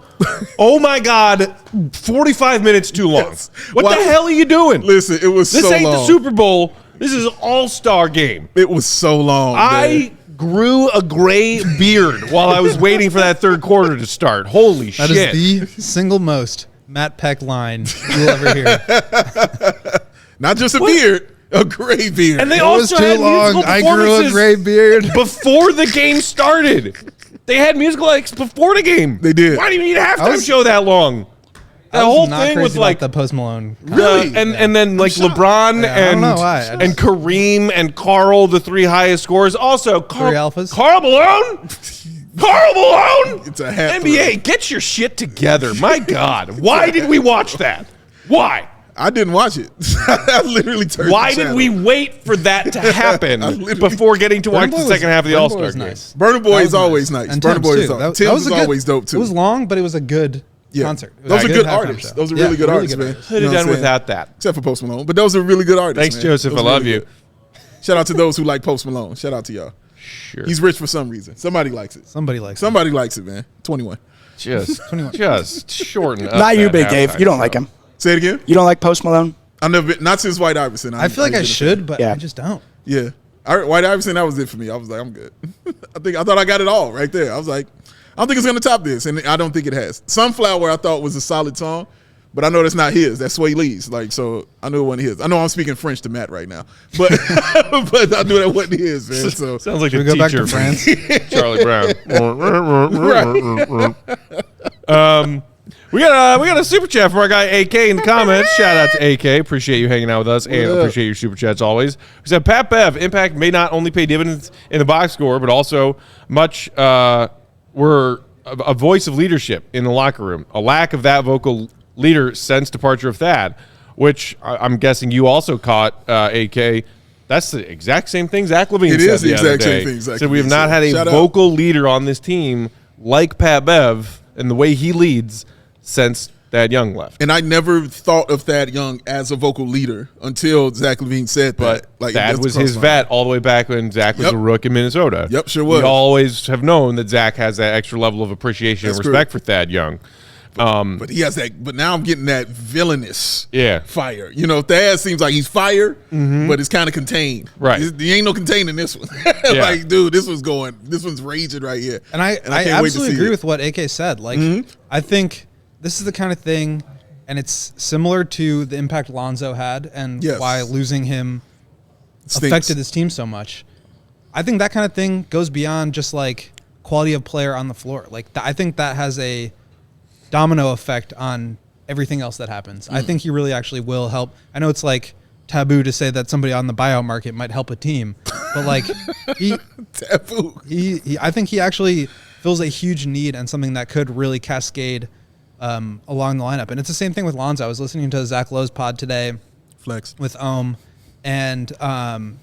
oh my God, 45 minutes too long. Yes. What Well, the hell are you doing? Listen, it was This so ain't long. the Super Bowl. This is All-Star Game. It was so long. I man. grew a gray beard while I was waiting for that third quarter to start. Holy That shit. is the single most Matt Peck line you'll ever hear. Not just a beard, a gray beard. And they It was also too had long. musical I grew a performances gray beard. before the game started. They had musical acts before the game. They did. Why do you need a I halftime was- show that long? The I was whole not thing crazy was about like the Post Malone. Really? and then like LeBron Yeah, I don't and know why. I and just- Kareem and Carl, the 3 highest scorers. Also, Three alphas. Carl Malone. Carl Malone. It's a hat NBA, get your shit together. My God, why did we watch that? Why? I didn't watch it. I literally turned Why the did channel. we wait for that to happen literally- before getting to watch the second half of the Burna Boy All-Star was game? nice. Burna Boy That is was always nice. And Burna Tim's Boy too. is That Tim's was is a good- always dope too. It was long, but it was a good Yeah. concert. It was Those a are good halftime artists. show. Those are Yeah, really good artists, good man. artists. Could have You know done what I'm saying? without that. Except for Post Malone. But those are really good artists. Thanks, man. Joseph. Those I are love really you. good. Shout out to those who like Post Malone. Shout out to y'all. Sure. He's rich for some reason. Somebody likes it. Somebody likes it. Somebody likes it, man. 21. Just shorten up. Not you, that Big Dave. halftime You don't show. like him. Say it again. You don't like Post Malone? I've never been, not since White Iverson. I feel like I ain't been a fan. should, but Yeah. I just don't. Yeah. White Iverson, that was it for me. I was like, I'm good. I thought I got it all right there. I was like, I don't think it's gonna top this, and I don't think it has. Sunflower, I thought was a solid song, but I know that's not his. That's Sway Lee's. Like, so I knew it wasn't his. I know I'm speaking French to Matt right now, but but I knew that wasn't his, man. So Sounds like Should a we go back teacher to France? Charlie Brown. We got a super chat from our guy AK in the comments. Shout out to AK. Appreciate you hanging out with us and appreciate your super chats always. We said PatBev impact may not only pay dividends in the box score, but also much were a voice of leadership in the locker room. A lack of that vocal leader since departure of Thad, which I'm guessing you also caught, AK. That's the exact same thing Zach Levine said the exact same thing. Zach So we have Levine not had said. a vocal leader on this team like PatBev and the way he leads since Thad Young left. And I never thought of Thad Young as a vocal leader until Zach Levine said But that. Like, Thad was his vet all the way back when Zach was Yep. a rook in Minnesota. Yep, sure was. We always have known that Zach has that extra level of appreciation That's and respect for Thad Young. But he has that. But now I'm getting that villainous fire. You know, Thad seems like he's fire, but it's kind of contained. Right. There ain't no containing this one. Like, dude, this one's raging right here. And I can't wait to absolutely see agree it. with what AK said. Like, I think this is the kind of thing, and it's similar to the impact Lonzo had and Yes. why losing him Stinks. affected this team so much. I think that kind of thing goes beyond just like quality of player on the floor. Like, I think that has a domino effect on everything else that happens. I think he really actually will help. I know it's like taboo to say that somebody on the buyout market might help a team, but like Taboo. I think he actually fills a huge need and something that could really cascade along the lineup. And it's the same thing with Lonzo. I was listening to Zach Lowe's pod today Flex. with and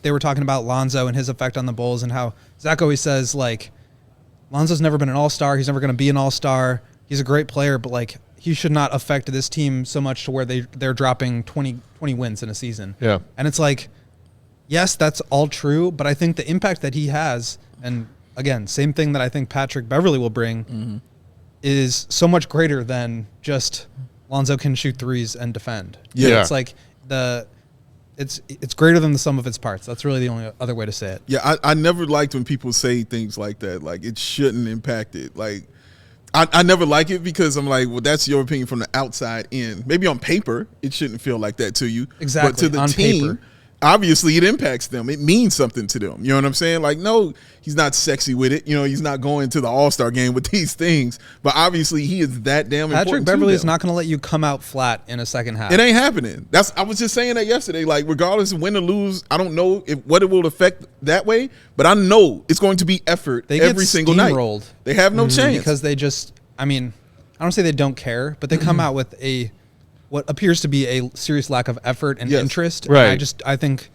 they were talking about Lonzo and his effect on the Bulls and how Zach always says, like, Lonzo's never been an all-star. He's never going to be an all-star. He's a great player, but like he should not affect this team so much to where they're dropping 20 wins in a season. Yeah. And it's like, yes, that's all true, but I think the impact that he has, and again, same thing that I think Patrick Beverley will bring, is so much greater than just Lonzo can shoot threes and defend. Yeah. It's like it's greater than the sum of its parts. That's really the only other way to say it. Yeah, I never liked when people say things like that. Like, it shouldn't impact it. Like, I never like it because I'm like, well, that's your opinion from the outside in. Maybe on paper, it shouldn't feel like that to you. Exactly, But to the on team, paper. obviously it impacts them. It means something to them. You know what I'm saying? Like, no, he's not sexy with it. You know, he's not going to the All-Star game with these things. But obviously he is that damn Patrick important Beverley to is them. not going to let you come out flat in a second half. It ain't happening. I was just saying that yesterday. Like, regardless of win or lose, I don't know what it will affect that way, but I know it's going to be effort They every get single night. steamrolled. They have no chance. Because they just, I mean, I don't say they don't care, but they come out with what appears to be a serious lack of effort and Yes. interest. Right. And I think,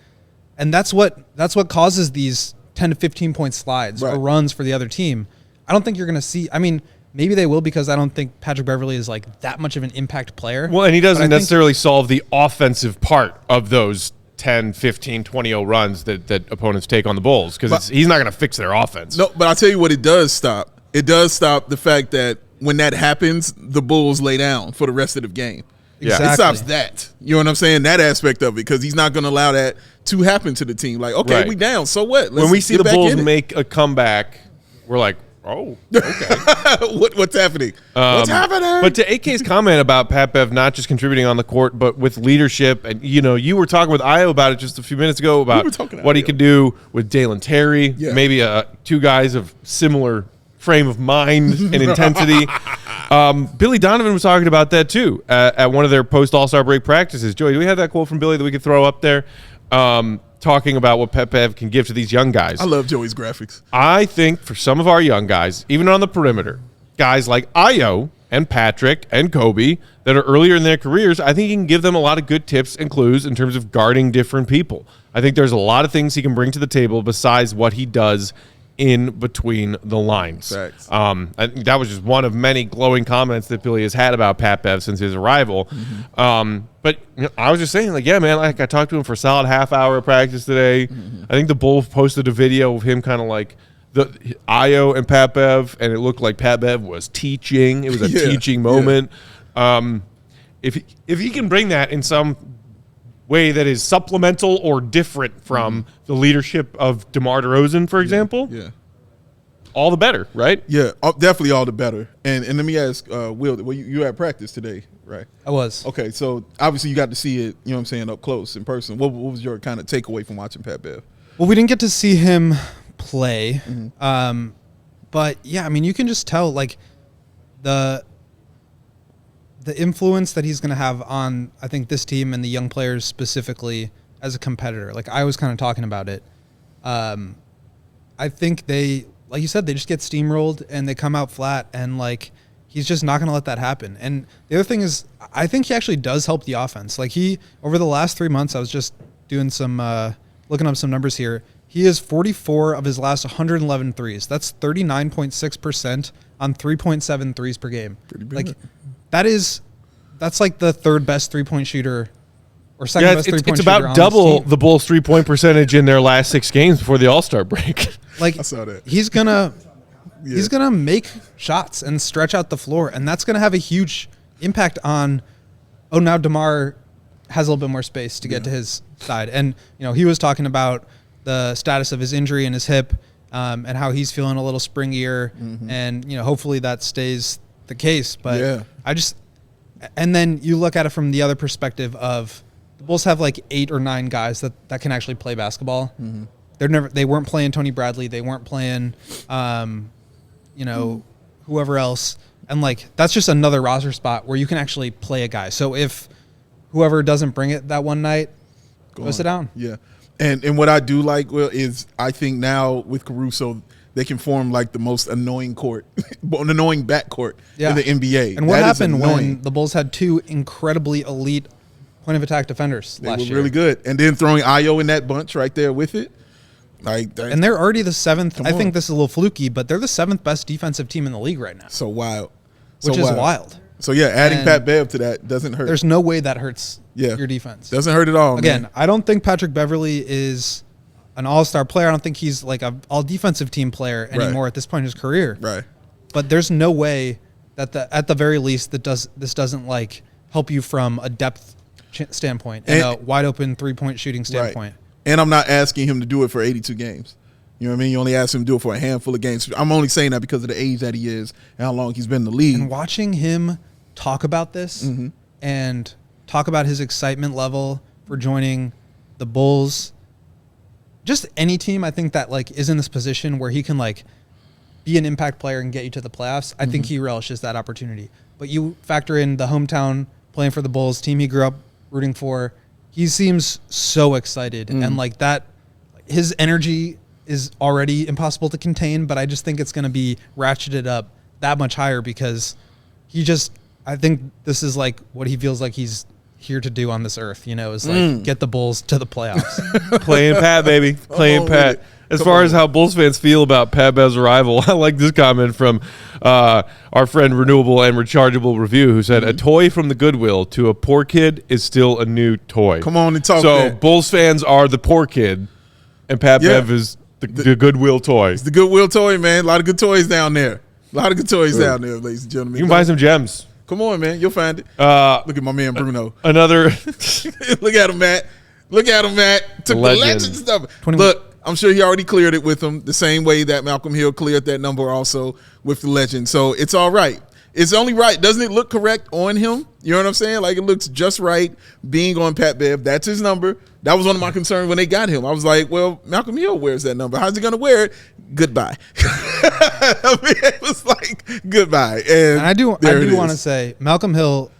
and that's what causes these 10 to 15 point slides Right. or runs for the other team. I don't think you're going to see, I mean, maybe they will because I don't think Patrick Beverley is like that much of an impact player. Well, and he But I doesn't think- necessarily solve the offensive part of those 10, 15, 20-0 runs that opponents take on the Bulls because he's not going to fix their offense. No, but I'll tell you what it does stop. It does stop the fact that when that happens, the Bulls lay down for the rest of the game. Yeah. Exactly. It stops that. You know what I'm saying? That aspect of it, because he's not going to allow that to happen to the team. Like, okay, Right. we down. So what? When we see get the back Bulls in it. make a comeback, we're like, oh, okay. what's happening? What's happening? But to AK's comment about PatBev not just contributing on the court, but with leadership, and you were talking with Ayo about it just a few minutes ago about were talking to what he Ayo. could do with Dalen Terry, Yeah. maybe two guys of similar frame of mind and intensity. Billy Donovan was talking about that too at one of their post All-Star break practices. Joey, do we have that quote from Billy that we could throw up there? Talking about what PatBev can give to these young guys. I love Joey's graphics. I think for some of our young guys, even on the perimeter, guys like Ayo and Patrick and Kobe that are earlier in their careers, I think he can give them a lot of good tips and clues in terms of guarding different people. I think there's a lot of things he can bring to the table besides what he does in between the lines. Facts. I think that was just one of many glowing comments that Billy has had about PatBev since his arrival. But I was just saying, like, yeah, man, like I talked to him for a solid half hour of practice today. I think the Bulls posted a video of him kind of like the Ayo and PatBev, and it looked like PatBev was teaching. It was a Yeah, teaching moment. If he can bring that in some way that is supplemental or different from the leadership of DeMar DeRozan, for example, Yeah. all the better, right? Yeah, definitely all the better. And let me ask, Will, you were at practice today, right? I was. Okay, so obviously you got to see it, you know what I'm saying, up close in person. What was your kind of takeaway from watching PatBev? Well, we didn't get to see him play. But yeah, I mean, you can just tell like the influence that he's going to have on, I think, this team and the young players specifically as a competitor. Like I was kind of talking about it. I think they, like you said, they just get steamrolled and they come out flat, and like he's just not going to let that happen. And the other thing is, I think he actually does help the offense. Like over the last 3 months, I was just doing some looking up some numbers here. He is 44 of his last 111 threes. That's 39.6% on 3.7 threes per game. Like that's like the third best 3-point shooter or second best 3-point shooter. It's about double the Bulls' 3-point percentage in their last 6 games before the All-Star break. Like I saw that. He's gonna make shots and stretch out the floor, and that's gonna have a huge impact on. Oh, now DeMar has a little bit more space to get to his side, and he was talking about the status of his injury in his hip, and how he's feeling a little springier, and hopefully that stays the case. But and then you look at it from the other perspective of the Bulls have like 8 or 9 guys that can actually play basketball. They weren't playing Tony Bradley. They weren't playing, whoever else. And like, that's just another roster spot where you can actually play a guy. So if whoever doesn't bring it that one night, go sit down. Yeah. And what I do like, Will, is I think now with Caruso, they can form like the most annoying annoying backcourt in the NBA. And what happened when the Bulls had 2 incredibly elite point of attack defenders last year? They were really good. And then throwing Ayo in that bunch right there with it. And they're already the 7th. I think this is a little fluky, but they're the 7th best defensive team in the league right now. So wild. Which is wild. So yeah, adding PatBev to that doesn't hurt. There's no way that hurts your defense. Doesn't hurt at all. Again, man. I don't think Patrick Beverley is an all-star player. I don't think he's like an all-defensive team player anymore at this point in his career. Right. But there's no way that at the very least this doesn't like help you from a depth standpoint and a wide open 3-point shooting standpoint. Right. And I'm not asking him to do it for 82 games. You know what I mean? You only ask him to do it for a handful of games. I'm only saying that because of the age that he is and how long he's been in the league. And watching him talk about this and talk about his excitement level for joining the Bulls, just any team I think that like is in this position where he can like be an impact player and get you to the playoffs, I think he relishes that opportunity. But you factor in the hometown playing for the Bulls, team he grew up rooting for, he seems so excited and like that his energy is already impossible to contain, but I just think it's going to be ratcheted up that much higher because I think this is like what he feels like he's here to do on this earth, is like get the Bulls to the playoffs. Playing Pat, baby. Playing Pat. As far as how Bulls fans feel about PatBev's arrival, I like this comment from our friend Renewable and Rechargeable Review, who said, a toy from the Goodwill to a poor kid is still a new toy. Come on and talk So that. Bulls fans are the poor kid, and PatBev is the Goodwill toy. It's the Goodwill toy, man. A lot of good toys down there. Down there, ladies and gentlemen. You can buy some gems. Come on, man. You'll find it. Look at my man Bruno. Another. Look at him, Matt. Took the legend stuff. Look, I'm sure he already cleared it with him the same way that Malcolm Hill cleared that number also with the legend. So it's all right. It's only right. Doesn't it look correct on him? You know what I'm saying? Like, it looks just right being on PatBev. That's his number. That was one of my concerns when they got him. I was like, well, Malcolm Hill wears that number. How's he going to wear it? Goodbye. I mean, it was like, goodbye. And I do want to say Malcolm Hill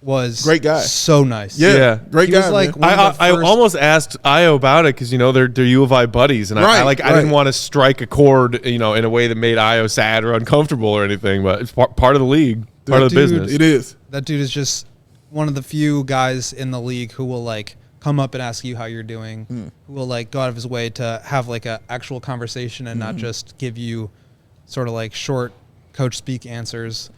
was great guy. So nice. Yeah. Great guy. Was like I almost asked Ayo about it because they're U of I buddies, and I didn't want to strike a chord in a way that made Ayo sad or uncomfortable or anything, but it's part of the league, part of the business. It is. That dude is just one of the few guys in the league who will like come up and ask you how you're doing, who will like go out of his way to have like a actual conversation and not just give you sort of like short coach speak answers.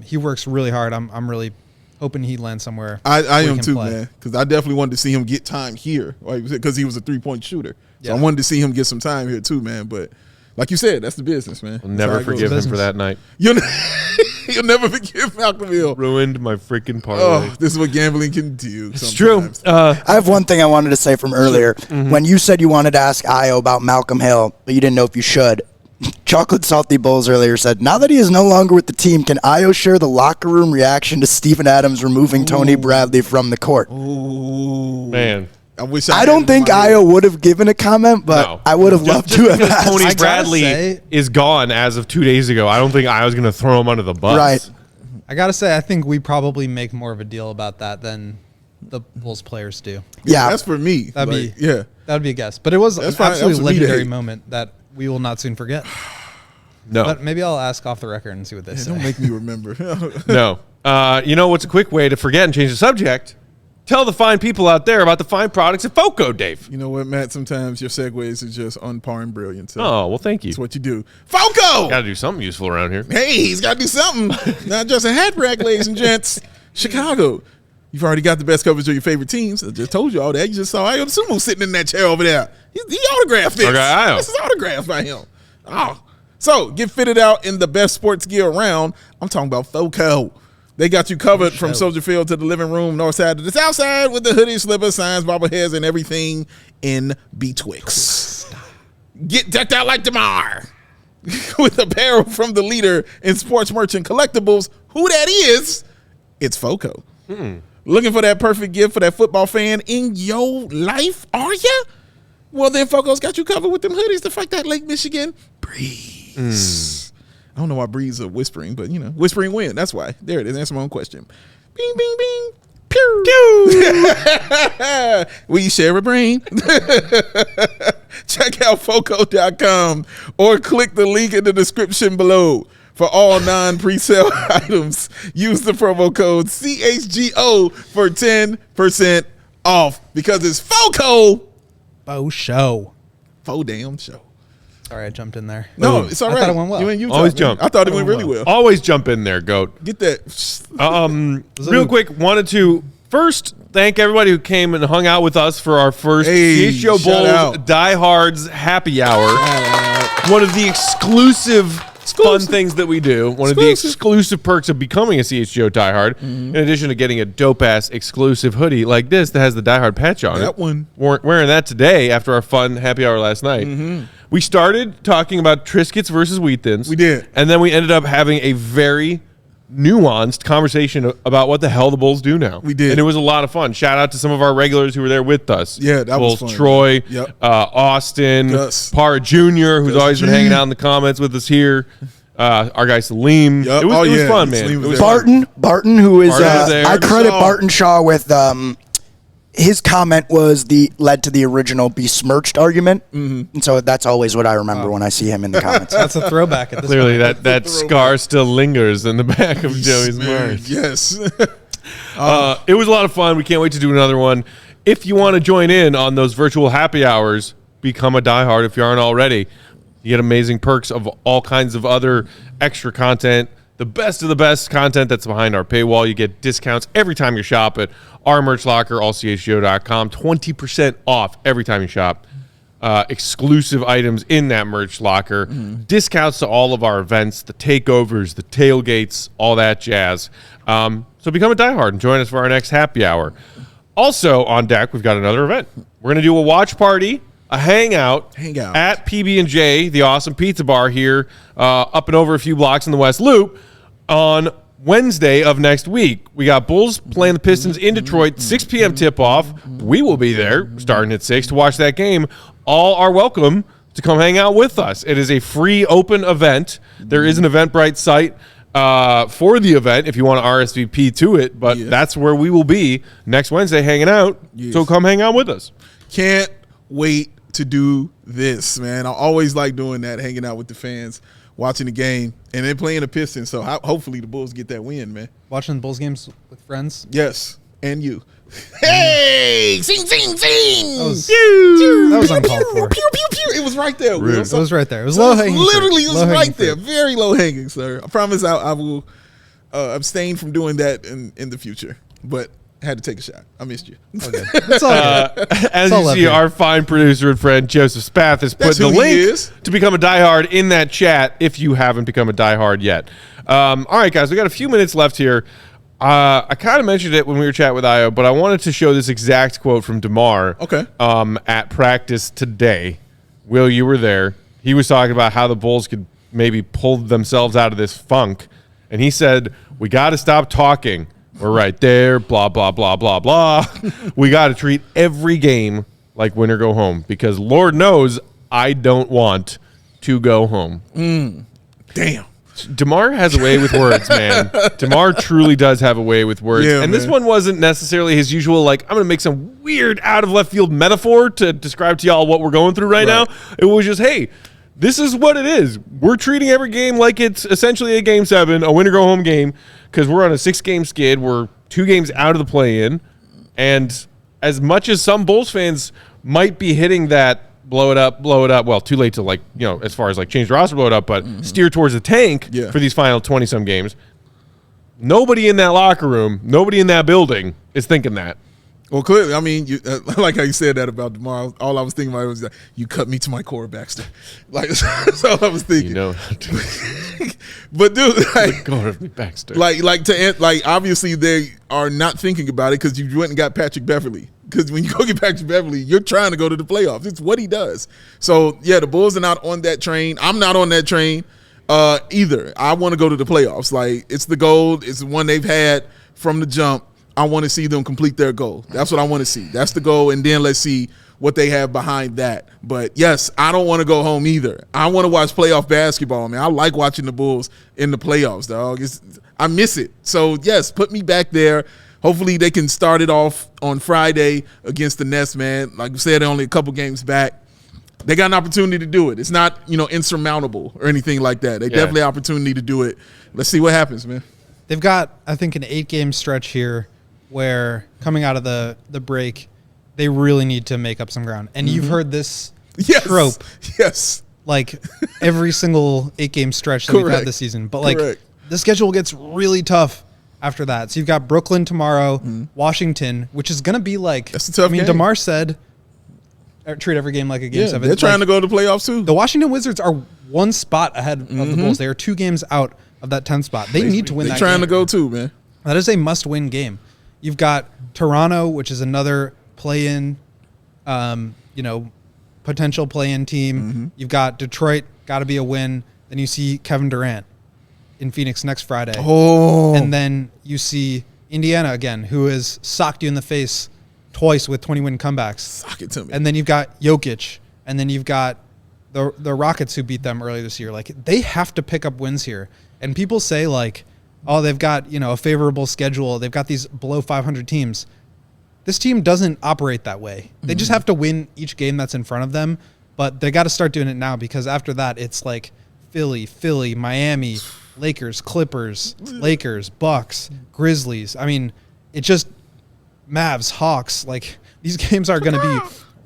He works really hard. I'm really hoping he lands somewhere. I am too, man, because I definitely wanted to see him get time here, because he was a 3-point shooter. So I wanted to see him get some time here too, man. But like you said, that's the business, man. I'll never forgive him for that night. You'll never forgive Malcolm Hill. Ruined my freaking parlay. Oh, this is what gambling can do. It's true. I have one thing I wanted to say from earlier. When you said you wanted to ask Ayo about Malcolm Hill, but you didn't know if you should, Chocolate Salty Bulls earlier said, now that he is no longer with the team, can Ayo share the locker room reaction to Steven Adams removing Tony Bradley from the court? Ooh. Man. I don't think Ayo would have given a comment, but No. I would have loved to have asked. Tony I gotta Bradley say- is gone as of 2 days ago. I don't think I was going to throw him under the bus. Right. I gotta say, I think we probably make more of a deal about that than the Bulls players do. Yeah. That's for me. That'd Like, be yeah. That'd be a guess, but it was That's an fine. That absolutely was for me to legendary hate. moment that we will not soon forget. No. But maybe I'll ask off the record and see what they say. Don't make me remember. No. You know what's a quick way to forget and change the subject? Tell the fine people out there about the fine products at FOCO, Dave. You know what, Matt? Sometimes your segues are just on par and brilliant. So Oh, well, thank you. that's what you do. FOCO! Got to do something useful around here. Hey, he's got to do something. Not just a hat rack, ladies and gents. Chicago. You've already got the best coverage of your favorite teams. I just told you all that. You just saw Ayo Dosunmu sitting in that chair over there. He autographed this. Okay, Ayo. This is autographed by him. Oh. So, get fitted out in the best sports gear around. I'm talking about FOCO. They got you covered from Soldier Field to the living room, north side to the south side, with the hoodies, slippers, signs, bobbleheads, and everything in betwixt. Get decked out like DeMar with apparel from the leader in sports merch and collectibles. Who that is? It's FOCO. Looking for that perfect gift for that football fan in your life? Are ya? Well, then FOCO's got you covered with them hoodies to fight that Lake Michigan breeze. I don't know why breeze are whispering, but, whispering wind. That's why. There it is. Answer my own question. Bing, bing, bing. Pew. Pew. We share a brain. Check out FOCO.com or click the link in the description below. For all non-presale items, use the promo code CHGO for 10% off because it's FOCO. Faux show. Faux damn show. Sorry, I jumped in there. No, it's all right. I thought it went well. You in Utah, Always man. jump. I thought it went really well. Always jump in there, GOAT. Get that. Real quick, wanted to first thank everybody who came and hung out with us for our first Hey, CHGO shout Bulls out. Diehards Happy Hour. One of the exclusive fun things that we do. One of the exclusive perks of becoming a CHGO diehard, in addition to getting a dope-ass exclusive hoodie like this that has the diehard patch on it. That one. Wearing that today after our fun happy hour last night. We started talking about Triscuits versus Wheat Thins. We did. And then we ended up having a very nuanced conversation about what the hell the Bulls do now. We did. And it was a lot of fun. Shout out to some of our regulars who were there with us. Yeah, that was Bulls fun. Troy, Yep. Austin, Gus. Parra Jr., who's Gus always been G. hanging out in the comments with us here. Our guy Salim. Yep. It was, Oh, it was yeah. fun, man. Salim It was was there. fun. Barton, who is Barton was there. I credit Shaw. Barton Shaw with his comment was led to the original besmirched argument, and so that's always what I remember when I see him in the comments. That's a throwback at this Clearly, point. that scar still lingers in the back of Joey's Man, mind. yes. It was a lot of fun. We can't wait to do another one. If you want to join in on those virtual happy hours, become a diehard if you aren't already. You get amazing perks of all kinds of other extra content. The best of the best content that's behind our paywall. You get discounts every time you shop at our merch locker, allchgo.com. 20% off every time you shop. Exclusive items in that merch locker. Discounts to all of our events, the takeovers, the tailgates, all that jazz. So become a diehard and join us for our next happy hour. Also on deck, we've got another event. We're going to do a watch party, a hangout at PB&J, the awesome pizza bar here, up and over a few blocks in the West Loop, on Wednesday of next week. We got Bulls playing the Pistons in Detroit, 6 p.m. tip-off. We will be there starting at 6 to watch that game. All are welcome to come hang out with us. It is a free open event. There is an Eventbrite site for the event if you want to RSVP to it, but that's where we will be next Wednesday hanging out. So come hang out with us. Can't wait to do this, man. I always like doing that, hanging out with the fans, watching the game, and then playing the Pistons. So hopefully the Bulls get that win, man. Watching the Bulls games with friends. Yes, and you. Hey, sing, sing, sing. That was uncalled for. Pew, pew, pew. It was right there, Will. It was right there. It was low hanging. Literally, it was Low-hanging right there. fruit. Very low hanging, sir. I promise I will abstain from doing that in the future. But I had to take a shot. I missed you. Okay. It's all good. As all you love see, here. our fine producer and friend Joseph Spath is That's putting the who he link is. to become a diehard in that chat if you haven't become a diehard yet. All right, guys, we got a few minutes left here. I kind of mentioned it when we were chatting with Ayo, but I wanted to show this exact quote from DeMar Okay. at practice today. Will, you were there. he was talking about how the Bulls could maybe pull themselves out of this funk. And he said, we got to stop talking. We're right there, blah, blah, blah, blah, blah. We got to treat every game like win or go home because Lord knows I don't want to go home. Damn. DeMar has a way with words, man. DeMar truly does have a way with words. Yeah, and this man. one wasn't necessarily his usual, like, I'm going to make some weird out of left field metaphor to describe to y'all what we're going through right now. It was just, hey, this is what it is. We're treating every game like it's essentially a game 7, a win or go home game, because we're on a 6-game skid. We're 2 games out of the play-in. And as much as some Bulls fans might be hitting that blow it up. Well, too late to, like, you know, as far as like change the roster, blow it up, but steer towards the tank for these final 20-some games. Nobody in that locker room, nobody in that building is thinking that. Well, clearly, I mean, you, like how you said that about DeMar. All I was thinking about was that you cut me to my core, Baxter. Like that's all I was thinking. You know, but dude, like, go to me, Baxter. Like obviously they are not thinking about it because you went and got Patrick Beverley. Because when you go get Patrick Beverley, you're trying to go to the playoffs. It's what he does. So yeah, the Bulls are not on that train. I'm not on that train either. I want to go to the playoffs. Like it's the goal. It's the one they've had from the jump. I want to see them complete their goal. That's what I want to see. That's the goal, and then let's see what they have behind that. But, yes, I don't want to go home either. I want to watch playoff basketball, man. I like watching the Bulls in the playoffs, dog. I miss it. So, yes, put me back there. Hopefully they can start it off on Friday against the Nets, man. Like you said, they're only a couple games back. They got an opportunity to do it. It's not, insurmountable or anything like that. They definitely have an opportunity to do it. Let's see what happens, man. They've got, I think, an 8-game stretch here where coming out of the break, they really need to make up some ground. And you've heard this trope. Yes. Like every single 8-game stretch that we've had this season. But like the schedule gets really tough after that. So you've got Brooklyn tomorrow, Washington, which is going to be like, that's a tough game. DeMar said, treat every game like a game 7. They're trying to go to the playoffs too. The Washington Wizards are 1 spot ahead of the Bulls. They are 2 games out of that 10th spot. They need to win that game. They're trying to go too, man. That is a must-win game. You've got Toronto, which is another play-in, potential play-in team. You've got Detroit, got to be a win. Then you see Kevin Durant in Phoenix next Friday. Oh. And then you see Indiana again, who has socked you in the face twice with 20-win comebacks. Sock it to me. And then you've got Jokic. And then you've got the Rockets who beat them earlier this year. Like, they have to pick up wins here. And people say, like, oh, they've got, a favorable schedule. They've got these below 500 teams. This team doesn't operate that way. They just have to win each game that's in front of them, but they got to start doing it now because after that, it's like Philly, Miami, Lakers, Clippers, Lakers, Bucks, Grizzlies. I mean, it just Mavs, Hawks. Like, these games are going to be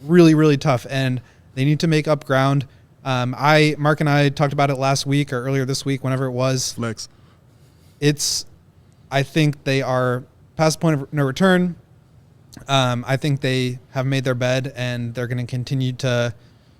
really, really tough, and they need to make up ground. Mark and I talked about it last week or earlier this week, whenever it was. Flex. I think they are past the point of no return. I think they have made their bed and they're going to continue to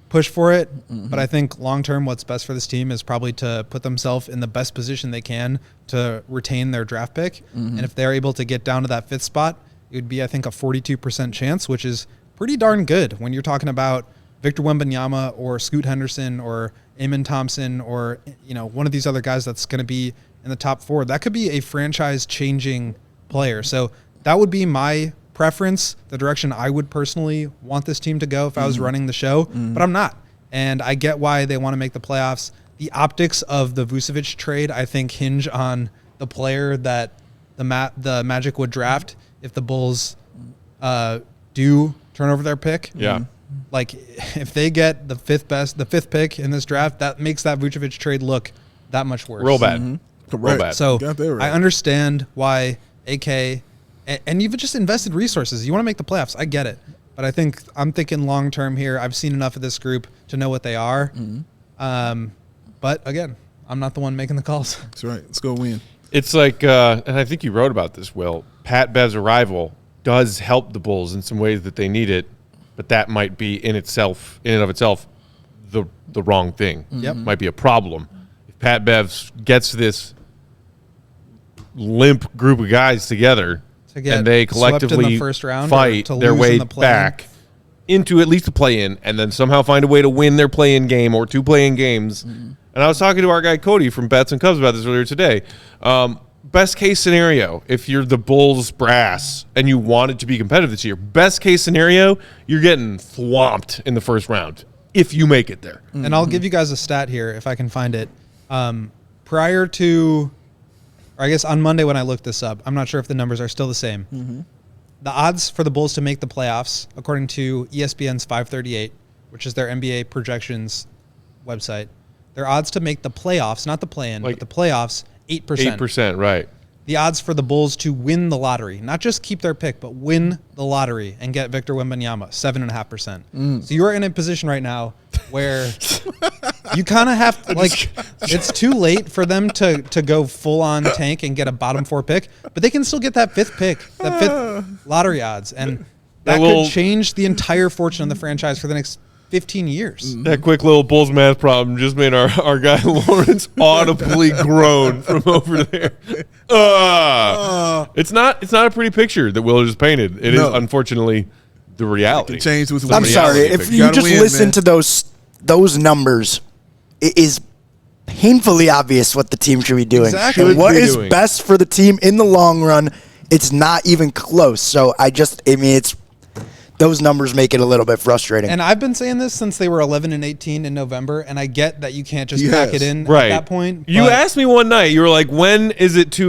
push for it. But I think long-term, what's best for this team is probably to put themselves in the best position they can to retain their draft pick. And if they're able to get down to that 5th spot, it would be, I think, a 42% chance, which is pretty darn good when you're talking about Victor Wembanyama or Scoot Henderson or Amen Thompson or, one of these other guys that's going to be in the top 4. That could be a franchise-changing player. So that would be my preference, the direction I would personally want this team to go if I was running the show, but I'm not. And I get why they want to make the playoffs. The optics of the Vucevic trade, I think, hinge on the player that the Magic would draft if the Bulls do turn over their pick. Yeah. Like, if they get the 5th pick in this draft, that makes that Vucevic trade look that much worse. Real bad. Correct. Bad. So right. I understand why AK, and you've just invested resources. You want to make the playoffs. I get it. But I'm thinking long term here. I've seen enough of this group to know what they are. But again, I'm not the one making the calls. That's right. Let's go win. It's like, and I think you wrote about this, Will. PatBev's arrival does help the Bulls in some ways that they need it, but that might be in and of itself, the wrong thing. Yep. Might be a problem. If PatBev gets this limp group of guys together and they collectively the first round fight to their lose way in the play-in. back, into at least a play-in and then somehow find a way to win their play-in game or 2 play-in games. And I was talking to our guy Cody from Bets and Cubs about this earlier today. Best case scenario, if you're the Bulls brass and you wanted to be competitive this year, best case scenario, you're getting thwomped in the first round if you make it there. And I'll give you guys a stat here if I can find it. Prior to, or I guess on Monday when I looked this up, I'm not sure if the numbers are still the same. The odds for the Bulls to make the playoffs, according to ESPN's 538, which is their NBA projections website, their odds to make the playoffs, not the play-in, but the playoffs, 8%. 8%, right. The odds for the Bulls to win the lottery, not just keep their pick, but win the lottery and get Victor Wembanyama, 7.5%. So you're in a position right now where you kind of have to, like, it's too late for them to go full-on tank and get a bottom 4 pick, but they can still get that 5th pick, that 5th lottery odds, and that could change the entire fortune of the franchise for the next 15 years. That quick little Bulls math problem just made our guy Lawrence audibly groan from over there. It's not a pretty picture that Will just painted. It is unfortunately the reality. Change with I'm sorry. If you just listen to those numbers, it is painfully obvious what the team should be doing. Exactly. And what is best for the team in the long run, it's not even close. So it's those numbers make it a little bit frustrating. And I've been saying this since they were 11 and 18 in November, and I get that you can't just pack it in at that point. You asked me one night, you were like, when is it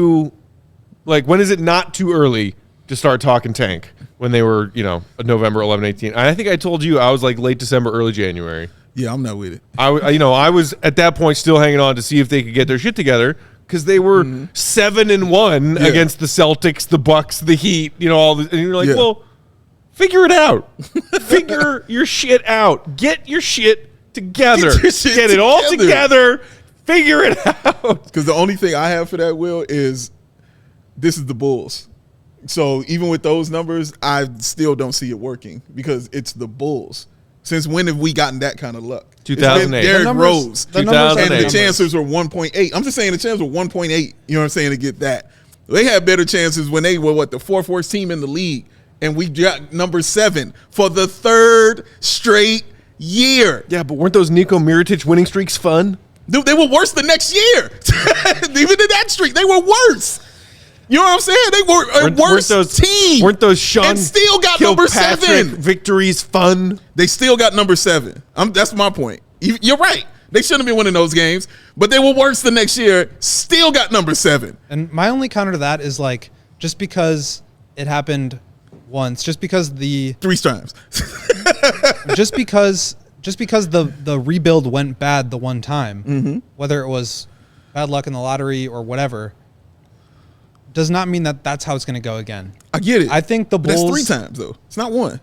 not too early to start talking tank? When they were, November 11, 18. And I think I told you I was like late December, early January. Yeah, I'm not with it. I was at that point still hanging on to see if they could get their shit together because they were 7-1 against the Celtics, the Bucks, the Heat, all this, and you're like, well, figure it out. Figure your shit out. Get your shit together. Get it all together. Figure it out. Because the only thing I have for that, Will, is this is the Bulls. So even with those numbers, I still don't see it working because it's the Bulls. Since when have we gotten that kind of luck? 2008. Derrick Rose. The numbers and the chances were 1.8. I'm just saying the chances were 1.8. You know what I'm saying, to get that. They had better chances when they were, the fourth worst team in the league. And we got number 7 for the 3rd straight year. Yeah, but weren't those Niko Mirotic winning streaks fun? Dude, they were worse the next year. Even in that streak, they were worse. You know what I'm saying? They were a worse team. Weren't those Sean and still got number 7 victories fun? They still got number 7. That's my point. You're right. They shouldn't have been winning those games, but they were worse the next year. Still got number 7. And my only counter to that is just because it happened once, just because 3 times, just because the rebuild went bad the one time, whether it was bad luck in the lottery or whatever, does not mean that that's how it's going to go again. I get it. I think the Bulls. That's 3 times though. It's not 1.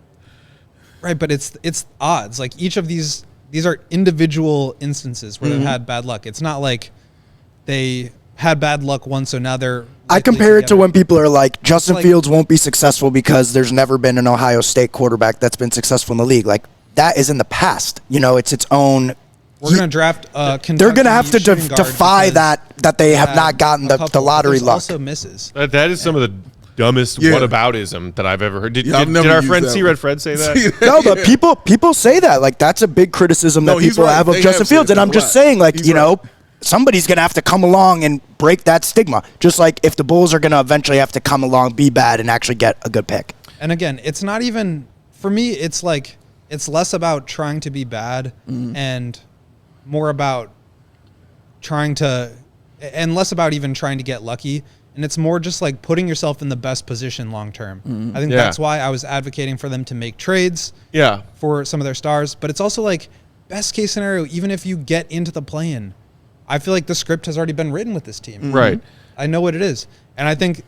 Right, but it's odds. Like each of these are individual instances where they've had bad luck. It's not like they had bad luck once, so now they're. I compare it to when people are like, Justin Fields won't be successful because there's never been an Ohio State quarterback that's been successful in the league. Like, that is in the past. It's its own. We're going to draft Kentucky. They're going to have to defy that they have not gotten the lottery luck. Also misses. That is some of the dumbest whataboutism that I've ever heard. Did our friend C-Red Fred say that? No, but people say that. Like, that's a big criticism that people have of Justin Fields. And I'm just saying, like, somebody's going to have to come along and break that stigma. Just like if the Bulls are going to eventually have to come along, be bad, and actually get a good pick. And again, it's not even, for me, it's like, it's less about trying to be bad and more about less about even trying to get lucky. And it's more just like putting yourself in the best position long term. I think that's why I was advocating for them to make trades for some of their stars. But it's also like, best case scenario, even if you get into the play-in, I feel like the script has already been written with this team. Right. I know what it is. And I think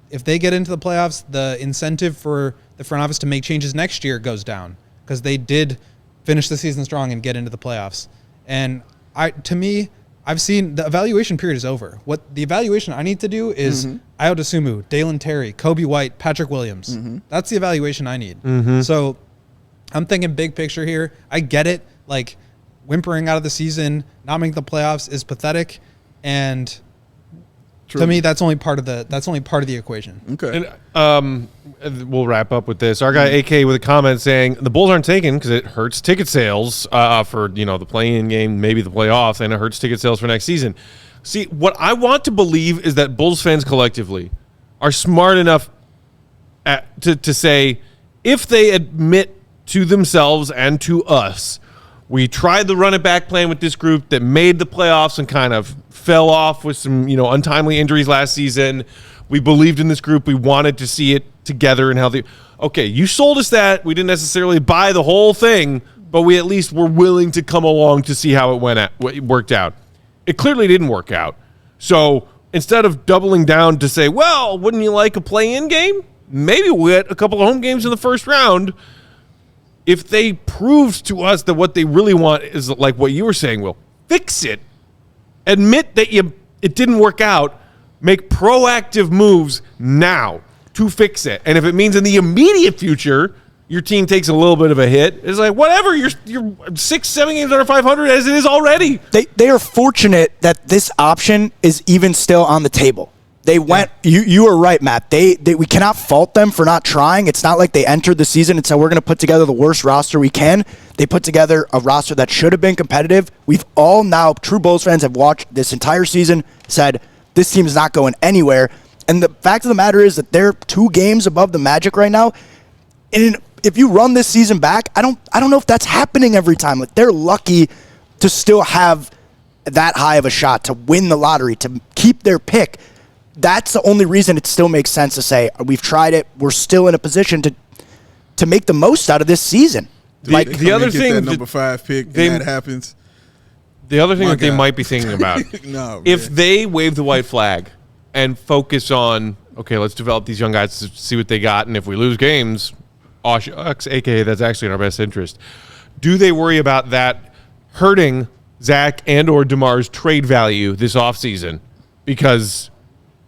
if they get into the playoffs, the incentive for the front office to make changes next year goes down because they did finish the season strong and get into the playoffs. And to me, I've seen the evaluation period is over. What the evaluation I need to do is Ayo Dosunmu, Dalen Terry, Kobe White, Patrick Williams. That's the evaluation I need. So I'm thinking big picture here. I get it. Like, whimpering out of the season, not making the playoffs is pathetic. And To me, that's only part of the equation. Okay. And we'll wrap up with this. Our guy AK with a comment saying the Bulls aren't taken because it hurts ticket sales for the play-in game, maybe the playoffs, and it hurts ticket sales for next season. See, what I want to believe is that Bulls fans collectively are smart enough to say, if they admit to themselves and to us, we tried the run it back plan with this group that made the playoffs and kind of fell off with some, untimely injuries last season. We believed in this group. We wanted to see it together and healthy. Okay, you sold us that. We didn't necessarily buy the whole thing, but we at least were willing to come along to see how it worked out. It clearly didn't work out. So instead of doubling down to say, well, wouldn't you like a play-in game? Maybe we'll get a couple of home games in the first round. If they proved to us that what they really want is like what you were saying, Will, fix it. Admit that it didn't work out. Make proactive moves now to fix it. And if it means in the immediate future your team takes a little bit of a hit, it's like, whatever, you're 6-7 games under 500 as it is already. They are fortunate that this option is even still on the table. They went. Yeah. You are right, Matt. We cannot fault them for not trying. It's not like they entered the season and said we're going to put together the worst roster we can. They put together a roster that should have been competitive. We've all now, true Bulls fans, have watched this entire season, said this team is not going anywhere. And the fact of the matter is that they're 2 games above the Magic right now. And if you run this season back, I don't know if that's happening every time. Like, they're lucky to still have that high of a shot to win the lottery, to keep their pick. That's the only reason it still makes sense to say we've tried it. We're still in a position to make the most out of this season. The other thing, that number 5 pick, and that happens. The other thing that they might be thinking about, if they wave the white flag and focus on, okay, let's develop these young guys to see what they got, and if we lose games, aka that's actually in our best interest. Do they worry about that hurting Zach and or DeMar's trade value this offseason? Because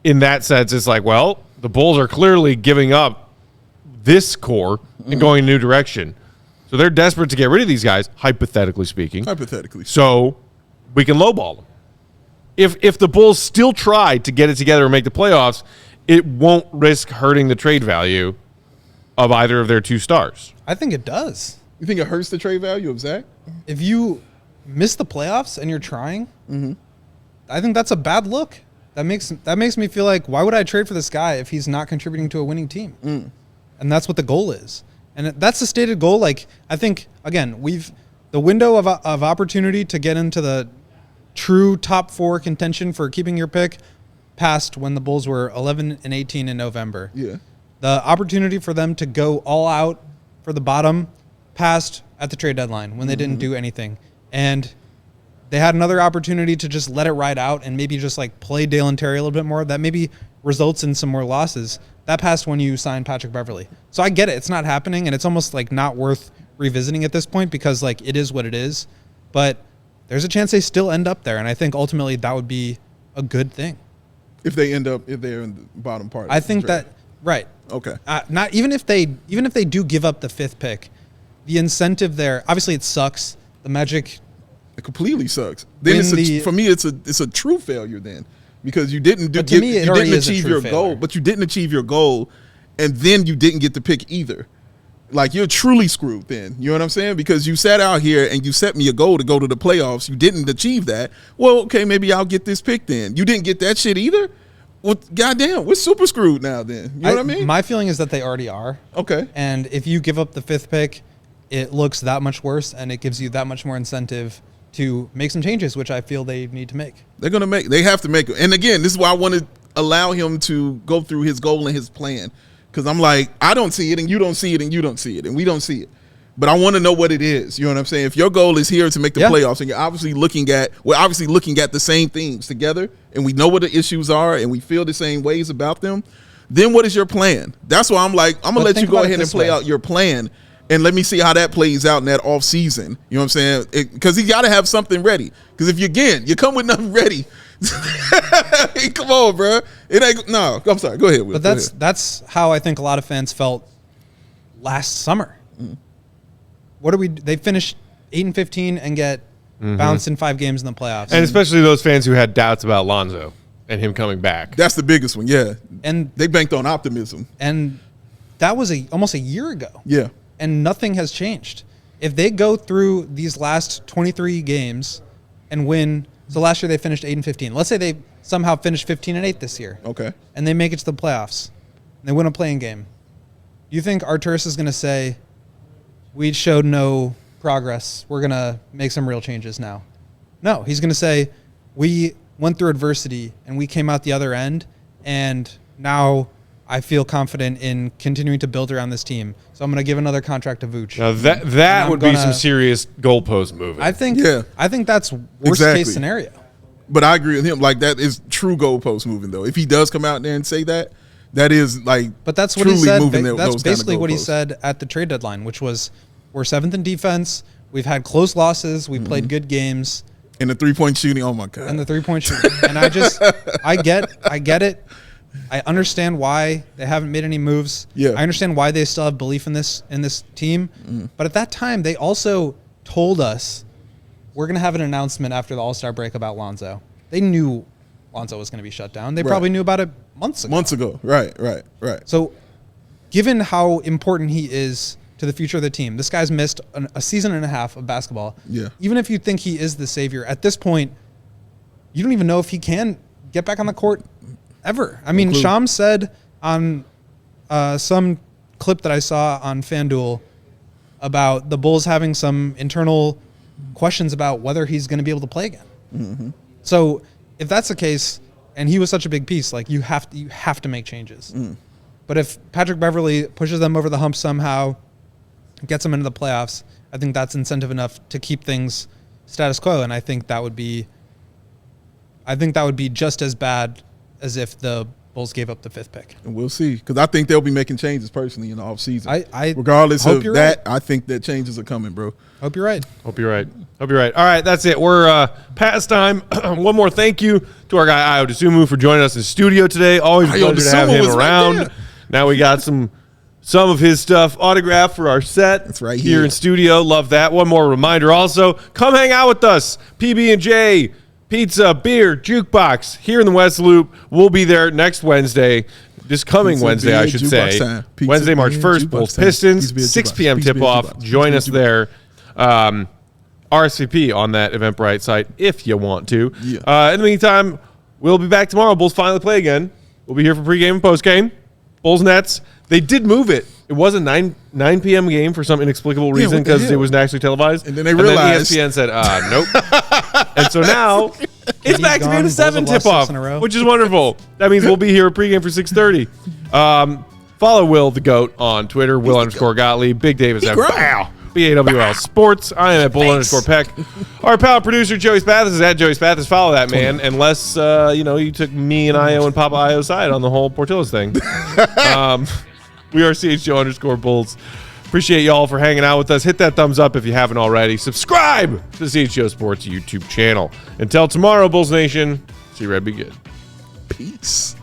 in that sense, it's like, well, the Bulls are clearly giving up this core and going a new direction. So they're desperate to get rid of these guys, hypothetically speaking. So we can lowball them. If the Bulls still try to get it together and make the playoffs, it won't risk hurting the trade value of either of their 2 stars. I think it does. You think it hurts the trade value of Zach? If you miss the playoffs and you're trying, I think that's a bad look. That makes me feel like, why would I trade for this guy if he's not contributing to a winning team? And that's what the goal is. And that's the stated goal. Like, I think, again, the window of opportunity to get into the true top 4 contention for keeping your pick passed when the Bulls were 11-18 in November. Yeah. The opportunity for them to go all out for the bottom passed at the trade deadline when they didn't do anything. And they had another opportunity to just let it ride out and maybe just like play Dale and Terry a little bit more. That maybe results in some more losses. That passed when you signed Patrick Beverley. So I get it. It's not happening, and it's almost like not worth revisiting at this point because like it is what it is. But there's a chance they still end up there, and I think ultimately that would be a good thing. If they're in the bottom part. I think that right. Okay. Not even if they do give up the 5th pick, the incentive there. Obviously, it sucks. The Magic. It completely sucks. Then for me, it's a true failure then, because you didn't achieve your goal, but you didn't achieve your goal, and then you didn't get the pick either. Like, you're truly screwed then. You know what I'm saying? Because you sat out here and you set me a goal to go to the playoffs. You didn't achieve that. Well, okay, maybe I'll get this pick then. You didn't get that shit either? Well, goddamn, we're super screwed now then. You know what I mean? My feeling is that they already are. Okay. And if you give up the 5th pick, it looks that much worse, and it gives you that much more incentive to make some changes, which I feel they need to make. They have to make it. And again, this is why I want to allow him to go through his goal and his plan. Because I'm like, I don't see it, and you don't see it, and you don't see it, and we don't see it. But I want to know what it is. You know what I'm saying? If your goal is here to make the playoffs, and we're obviously looking at the same things together, and we know what the issues are, and we feel the same ways about them, then what is your plan? That's why I'm like, I'm going to let you go ahead and play out your plan, and let me see how that plays out in that off season. You know what I'm saying? Because you got to have something ready. Because if you come with nothing ready, hey, come on, bro. It ain't. No, I'm sorry. Go ahead. Will. But that's how I think a lot of fans felt last summer. They finished 8-15 and get bounced in 5 games in the playoffs, and especially those fans who had doubts about Lonzo and him coming back. That's the biggest one, yeah. And they banked on optimism. And that was almost a year ago. Yeah. And nothing has changed. If they go through these last 23 games and win, so last year they finished 8-15. Let's say they somehow finished 15-8 this year. Okay. And they make it to the playoffs. And they win a playing game. Do you think Arturis is going to say, we showed no progress, we're going to make some real changes now? No, he's going to say, we went through adversity and we came out the other end, and now I feel confident in continuing to build around this team. So I'm going to give another contract to Vooch. Now that would be some serious goalpost moving. I think that's worst case scenario. But I agree with him. Like, that is true goalpost moving, though. If he does come out there and say that, that is like. But that's what he said. That's basically what he said at the trade deadline, which was, we're 7th in defense. We've had close losses. We played good games. And the 3-point shooting, oh my God. And the 3-point shooting. And I get it. I understand why they haven't made any moves. Yeah. I understand why they still have belief in this team. But at that time, they also told us, we're going to have an announcement after the All-Star break about Lonzo. They knew Lonzo was going to be shut down. They probably knew about it months ago. Right. So, given how important he is to the future of the team, this guy's missed a season and a half of basketball. Yeah. Even if you think he is the savior, at this point, you don't even know if he can get back on the court ever. I mean, Shams said on some clip that I saw on FanDuel about the Bulls having some internal questions about whether he's going to be able to play again. So if that's the case, and he was such a big piece, like you have to make changes. But if Patrick Beverley pushes them over the hump somehow, gets them into the playoffs, I think that's incentive enough to keep things status quo, and I think that would be just as bad as if the Bulls gave up the 5th pick. And we'll see, because I think they'll be making changes personally in the offseason. Regardless of that, I think that changes are coming, bro. Hope you're right. Hope you're right. All right, that's it. We're past time. One more thank you to our guy Ayo Dosunmu for joining us in studio today. Always a pleasure to have him around. Right, now we got some of his stuff autographed for our set. That's right here in studio. Love that. One more reminder also, come hang out with us. PB&J, pizza, beer, jukebox here in the West Loop. We'll be there next Wednesday. This coming Wednesday, I should say. Wednesday, March 1st, Bulls Pistons, 6 p.m. tip-off. Join us there. RSVP on that Eventbrite site if you want to. Yeah. In the meantime, we'll be back tomorrow. Bulls finally play again. We'll be here for pregame and postgame. Bulls Nets. They did move it. It was a 9 p.m. game for some inexplicable reason because it was nationally televised. And then they realized. And then ESPN said, nope. And so now it's back to being a 7 tip-off, which is wonderful. That means we'll be here at pregame for 6:30. Follow Will the GOAT on Twitter, Will_Gottlieb, Big Davis F. BAWL Sports. I am at Bull_Peck. Our pal producer Joey Spathis is at Joey Spathis. Follow that man, unless you took me and Ayo and Papa Ayo's side on the whole Portillo's thing. We are CHGO_Bulls. Appreciate y'all for hanging out with us. Hit that thumbs up if you haven't already. Subscribe to the CHGO Sports YouTube channel. Until tomorrow, Bulls Nation. See Red be good. Peace.